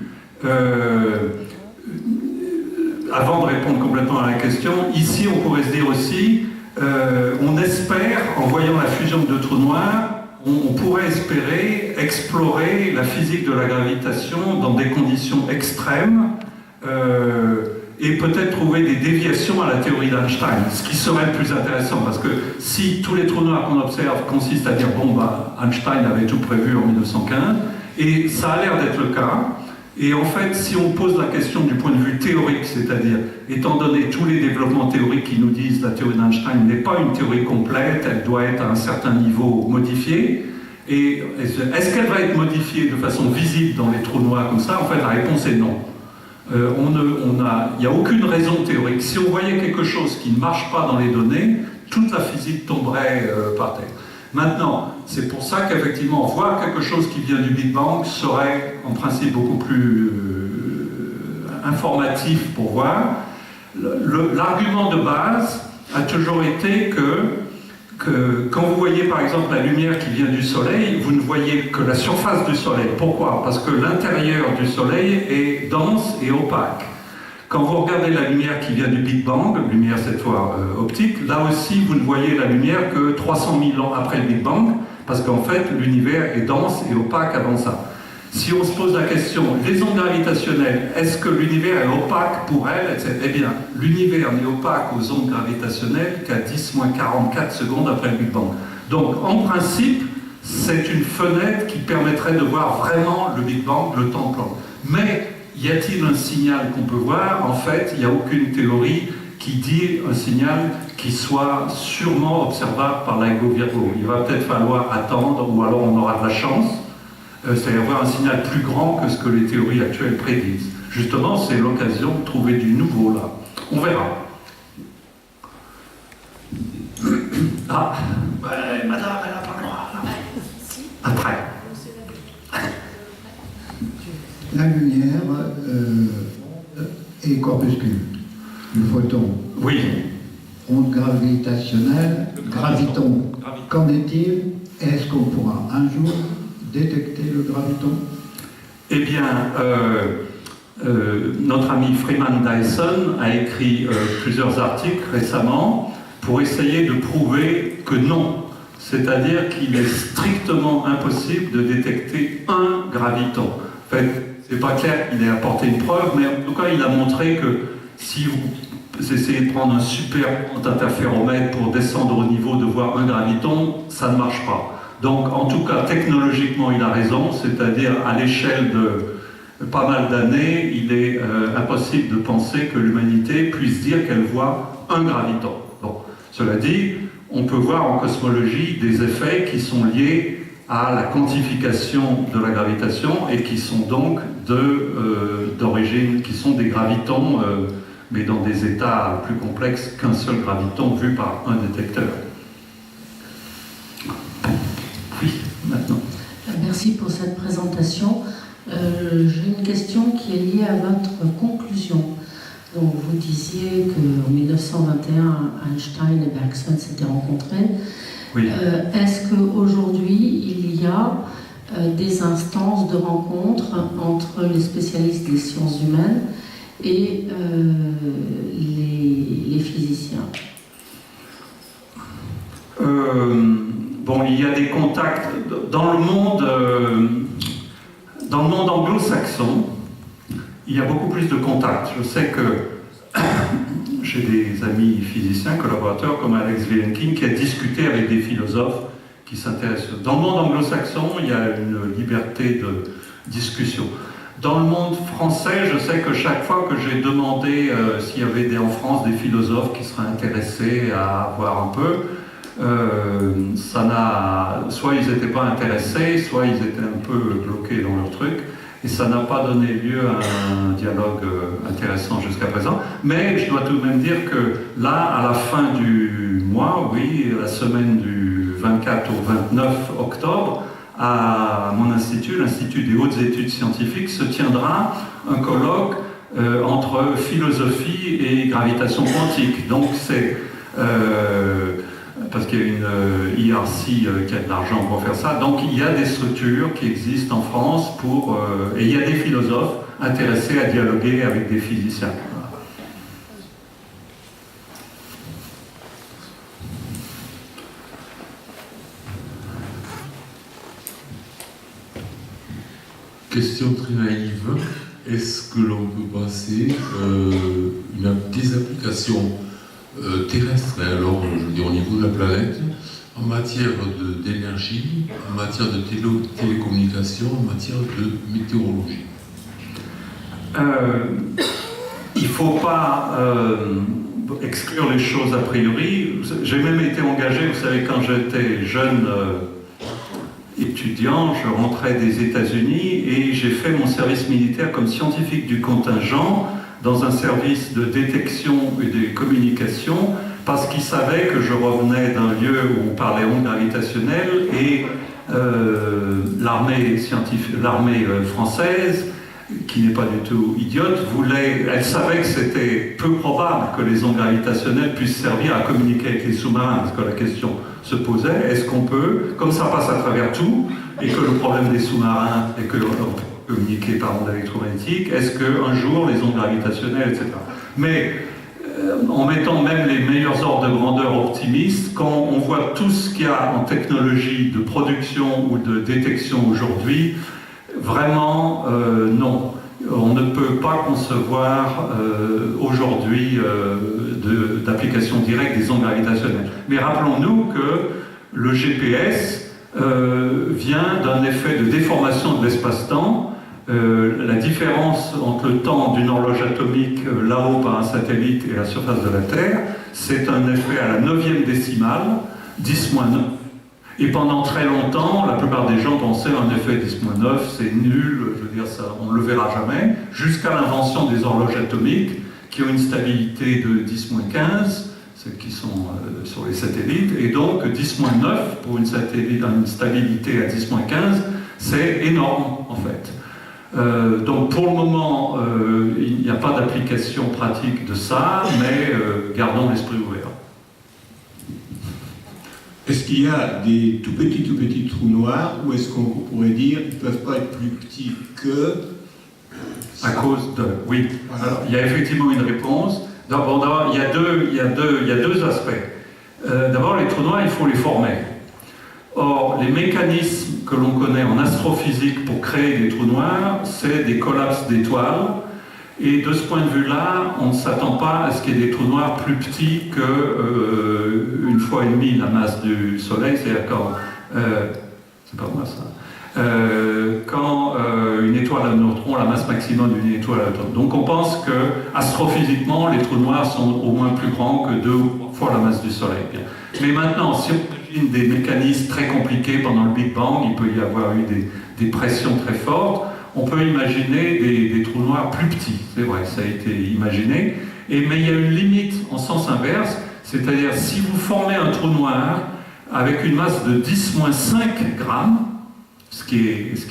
S1: Avant de répondre complètement à la question, ici on pourrait se dire aussi, on espère, en voyant la fusion de deux trous noirs, on pourrait espérer explorer la physique de la gravitation dans des conditions extrêmes et peut-être trouver des déviations à la théorie d'Einstein, ce qui serait le plus intéressant, parce que si tous les trous noirs qu'on observe consistent à dire bon, bah, Einstein avait tout prévu en 1915, et ça a l'air d'être le cas, et en fait, si on pose la question du point de vue théorique, c'est-à-dire, étant donné tous les développements théoriques qui nous disent que la théorie d'Einstein n'est pas une théorie complète, elle doit être à un certain niveau modifiée, et est-ce qu'elle va être modifiée de façon visible dans les trous noirs comme ça? En fait, la réponse est non. Il n'y a aucune raison théorique. Si on voyait quelque chose qui ne marche pas dans les données, toute la physique tomberait par terre. Maintenant, c'est pour ça qu'effectivement, voir quelque chose qui vient du Big Bang serait en principe beaucoup plus informatif pour voir. L'argument de base a toujours été que quand vous voyez par exemple la lumière qui vient du Soleil, vous ne voyez que la surface du Soleil. Pourquoi? Parce que l'intérieur du Soleil est dense et opaque. Quand vous regardez la lumière qui vient du Big Bang, lumière cette fois optique, là aussi vous ne voyez la lumière que 300 000 ans après le Big Bang, parce qu'en fait l'univers est dense et opaque avant ça. Si on se pose la question, les ondes gravitationnelles, est-ce que l'univers est opaque pour elles, etc. Eh bien, l'univers n'est opaque aux ondes gravitationnelles qu'à 10-44 secondes après le Big Bang. Donc, en principe, c'est une fenêtre qui permettrait de voir vraiment le Big Bang, le temps plan. Mais, y a-t-il un signal qu'on peut voir? En fait, il n'y a aucune théorie qui dit un signal qui soit sûrement observable par LIGO Virgo. Il va peut-être falloir attendre, ou alors on aura de la chance, c'est-à-dire avoir un signal plus grand que ce que les théories actuelles prédisent. Justement, c'est l'occasion de trouver du nouveau là. On verra. Ah, madame, elle a pas le droit. Après.
S9: La lumière est corpuscule, le photon.
S1: Oui.
S9: Onde gravitationnelle, graviton. Qu'en est-il? Est-ce qu'on pourra un jour détecter le graviton?
S1: Eh bien, notre ami Freeman Dyson a écrit plusieurs articles récemment pour essayer de prouver que non. C'est-à-dire qu'il est strictement impossible de détecter un graviton. En fait, c'est pas clair qu'il ait apporté une preuve, mais en tout cas, il a montré que si vous essayez de prendre un super interféromètre pour descendre au niveau de voir un graviton, ça ne marche pas. Donc, en tout cas, technologiquement, il a raison, c'est-à-dire à l'échelle de pas mal d'années, il est impossible de penser que l'humanité puisse dire qu'elle voit un graviton. Bon, cela dit, on peut voir en cosmologie des effets qui sont liés à la quantification de la gravitation et qui sont donc d'origine, qui sont des gravitons, mais dans des états plus complexes qu'un seul graviton vu par un détecteur. Oui, maintenant.
S10: Merci pour cette présentation. J'ai une question qui est liée à votre conclusion. Donc, vous disiez qu'en 1921, Einstein et Bergson s'étaient rencontrés.
S1: Oui.
S10: Est-ce qu'aujourd'hui, il y a des instances de rencontre entre les spécialistes des sciences humaines et les physiciens?
S1: Bon, il y a des contacts dans le monde anglo-saxon. Il y a beaucoup plus de contacts. Je sais que j'ai des amis physiciens, collaborateurs comme Alex Vilenkin qui a discuté avec des philosophes qui s'intéressent. Dans le monde anglo-saxon, il y a une liberté de discussion. Dans le monde français, je sais que chaque fois que j'ai demandé s'il y avait en France des philosophes qui seraient intéressés à voir un peu, soit ils n'étaient pas intéressés, soit ils étaient un peu bloqués dans leur truc, et ça n'a pas donné lieu à un dialogue intéressant jusqu'à présent. Mais je dois tout de même dire que là, à la fin du mois, oui, la semaine du 24 au 29 octobre, à mon institut, l'Institut des hautes études scientifiques, se tiendra un colloque entre philosophie et gravitation quantique. Donc c'est parce qu'il y a une IRC qui a de l'argent pour faire ça. Donc il y a des structures qui existent en France et il y a des philosophes intéressés à dialoguer avec des physiciens.
S11: Question très naïve. Est-ce que l'on peut penser des applications terrestres, alors je veux dire au niveau de la planète, en matière d'énergie, en matière de télécommunication, en matière de météorologie?
S1: Il ne faut pas exclure les choses a priori. J'ai même été engagé, vous savez, quand j'étais jeune étudiant, je rentrais des États-Unis et j'ai fait mon service militaire comme scientifique du contingent dans un service de détection et de communication parce qu'ils savaient que je revenais d'un lieu où on parlait ondes gravitationnelles et l'armée française, qui n'est pas du tout idiote, elle savait que c'était peu probable que les ondes gravitationnelles puissent servir à communiquer avec les sous-marins, parce que la question se posait, est-ce qu'on peut, comme ça passe à travers tout, et que le problème des sous-marins est que l'on peut communiquer par ondes électromagnétiques, est-ce qu'un jour les ondes gravitationnelles, etc. Mais en mettant même les meilleurs ordres de grandeur optimistes, quand on voit tout ce qu'il y a en technologie de production ou de détection aujourd'hui, vraiment, non. On ne peut pas concevoir aujourd'hui d'application directe des ondes gravitationnelles. Mais rappelons-nous que le GPS vient d'un effet de déformation de l'espace-temps. La différence entre le temps d'une horloge atomique là-haut par un satellite et la surface de la Terre, c'est un effet à la 9e décimale, 10-9. Et pendant très longtemps, la plupart des gens pensaient un effet 10-9, c'est nul, je veux dire, ça, on ne le verra jamais, jusqu'à l'invention des horloges atomiques qui ont une stabilité de 10-15, celles qui sont sur les satellites, et donc 10-9 pour une stabilité à 10-15, c'est énorme en fait. Donc pour le moment, il n'y a pas d'application pratique de ça, mais gardons l'esprit ouvert.
S4: Est-ce qu'il y a des tout petits trous noirs, ou est-ce qu'on pourrait dire qu'ils ne peuvent pas être plus petits que...
S1: À cause de... Oui. Alors, il y a effectivement une réponse. D'abord, il y a deux aspects. D'abord, les trous noirs, il faut les former. Or, les mécanismes que l'on connaît en astrophysique pour créer des trous noirs, c'est des collapses d'étoiles. Et de ce point de vue-là, on ne s'attend pas à ce qu'il y ait des trous noirs plus petits que 1,5 fois la masse du Soleil. C'est-à-dire quand... c'est pas moi ça. Quand une étoile à neutrons, la masse maximum d'une étoile à neutrons. Donc on pense que astrophysiquement, les trous noirs sont au moins plus grands que 2 ou 3 fois la masse du Soleil. Mais maintenant, si on imagine des mécanismes très compliqués pendant le Big Bang, il peut y avoir eu des pressions très fortes. On peut imaginer des trous noirs plus petits, c'est vrai, ça a été imaginé. Mais il y a une limite en sens inverse, c'est-à-dire si vous formez un trou noir avec une masse de 10-5 grammes, ce qui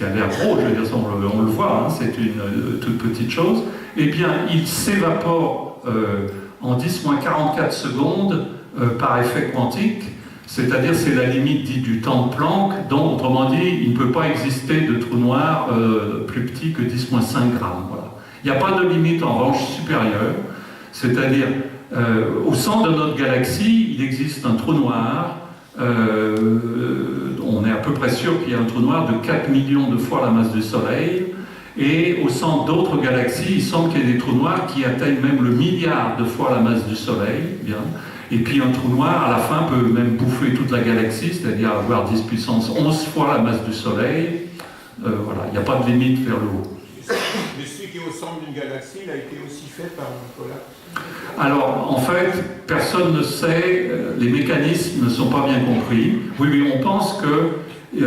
S1: a l'air gros, je veux dire, on le voit, hein, c'est une toute petite chose, eh bien il s'évapore en 10-44 secondes par effet quantique. C'est-à-dire, c'est la limite dite du temps de Planck, donc, autrement dit, il ne peut pas exister de trou noir plus petit que 10-5 grammes. Voilà. Il n'y a pas de limite, en revanche, supérieure. C'est-à-dire, au centre de notre galaxie, il existe un trou noir. On est à peu près sûr qu'il y a un trou noir de 4 millions de fois la masse du Soleil. Et au centre d'autres galaxies, il semble qu'il y ait des trous noirs qui atteignent même le milliard de fois la masse du Soleil. Bien. Et puis un trou noir, à la fin, peut même bouffer toute la galaxie, c'est-à-dire avoir 10 puissance 11 fois la masse du Soleil. Voilà, il n'y a pas de limite vers le haut.
S4: Mais celui qui est au centre d'une galaxie, il a été aussi fait par Nicolas.
S1: Alors, en fait, personne ne sait, les mécanismes ne sont pas bien compris. Oui, mais on pense qu'il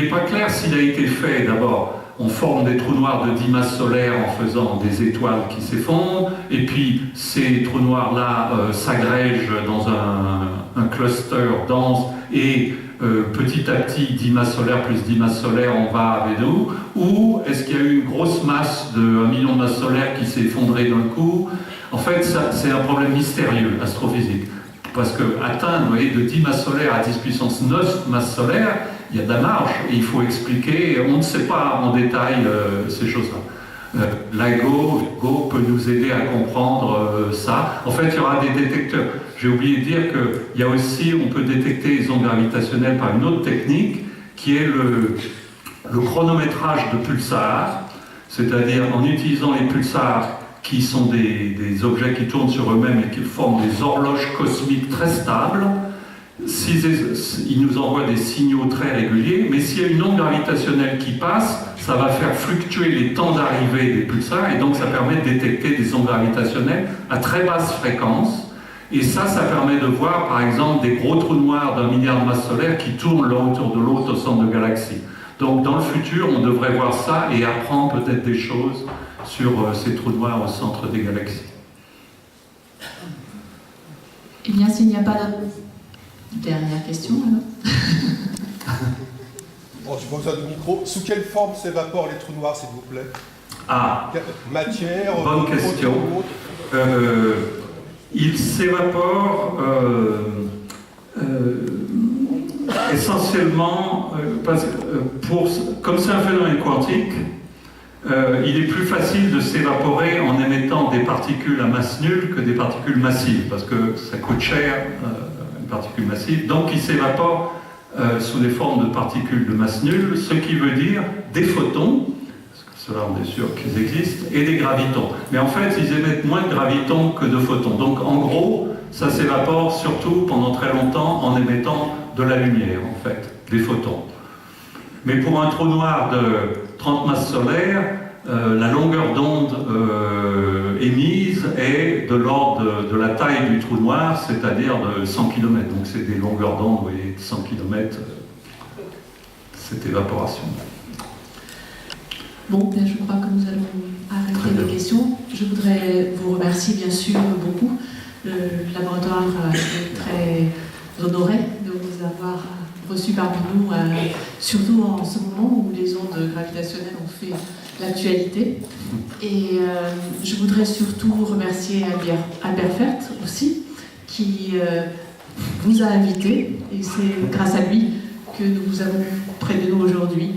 S1: n'est pas clair s'il a été fait d'abord. On forme des trous noirs de 10 masses solaires en faisant des étoiles qui s'effondrent, et puis ces trous noirs-là s'agrègent dans un cluster dense, et petit à petit, 10 masses solaires plus 10 masses solaires, on va avec nous. Ou est-ce qu'il y a eu une grosse masse de 1 million de masses solaires qui s'est effondrée d'un coup? En fait, c'est un problème mystérieux, astrophysique. Parce que atteindre, vous voyez, de 10 masses solaires à 10 puissance 9 masses solaires, il y a de la marge, et il faut expliquer, on ne sait pas en détail ces choses-là. LIGO peut nous aider à comprendre ça. En fait, il y aura des détecteurs. J'ai oublié de dire qu'il y a aussi, on peut détecter les ondes gravitationnelles par une autre technique, qui est le chronométrage de pulsars, c'est-à-dire en utilisant les pulsars qui sont des objets qui tournent sur eux-mêmes et qui forment des horloges cosmiques très stables. Ils nous envoient des signaux très réguliers, mais s'il y a une onde gravitationnelle qui passe, ça va faire fluctuer les temps d'arrivée des pulsars, et donc ça permet de détecter des ondes gravitationnelles à très basse fréquence. Et ça permet de voir, par exemple, des gros trous noirs d'1 milliard de masses solaires qui tournent l'un autour de l'autre au centre de galaxies. Donc dans le futur, on devrait voir ça et apprendre peut-être des choses sur ces trous noirs au centre des galaxies.
S12: Eh bien, s'il n'y a pas de dernière question, alors.
S13: Bon, je pose un micro. Sous quelle forme s'évaporent les trous noirs, s'il vous plaît?
S1: Ah,
S13: matière,
S1: bonne question. Ils s'évaporent essentiellement parce que, comme c'est un phénomène quantique, il est plus facile de s'évaporer en émettant des particules à masse nulle que des particules massives, parce que ça coûte cher, une particule massive. Donc il s'évapore sous des formes de particules de masse nulle, ce qui veut dire des photons, parce que cela on est sûr qu'ils existent, et des gravitons. Mais en fait, ils émettent moins de gravitons que de photons. Donc en gros, ça s'évapore surtout pendant très longtemps en émettant de la lumière, en fait, des photons. Mais pour un trou noir de 30 masses solaires, la longueur d'onde émise est de l'ordre de la taille du trou noir, c'est-à-dire de 100 km. Donc c'est des longueurs d'onde, vous voyez, de 100 km, cette évaporation.
S12: Bon, bien, je crois que nous allons arrêter les questions. Je voudrais vous remercier bien sûr beaucoup. Le laboratoire est très honoré de vous avoir reçu parmi nous, surtout en ce moment où les ondes gravitationnelles ont fait l'actualité. Et je voudrais surtout remercier Albert Fert aussi, qui vous a invité, et c'est grâce à lui que nous vous avons près de nous aujourd'hui.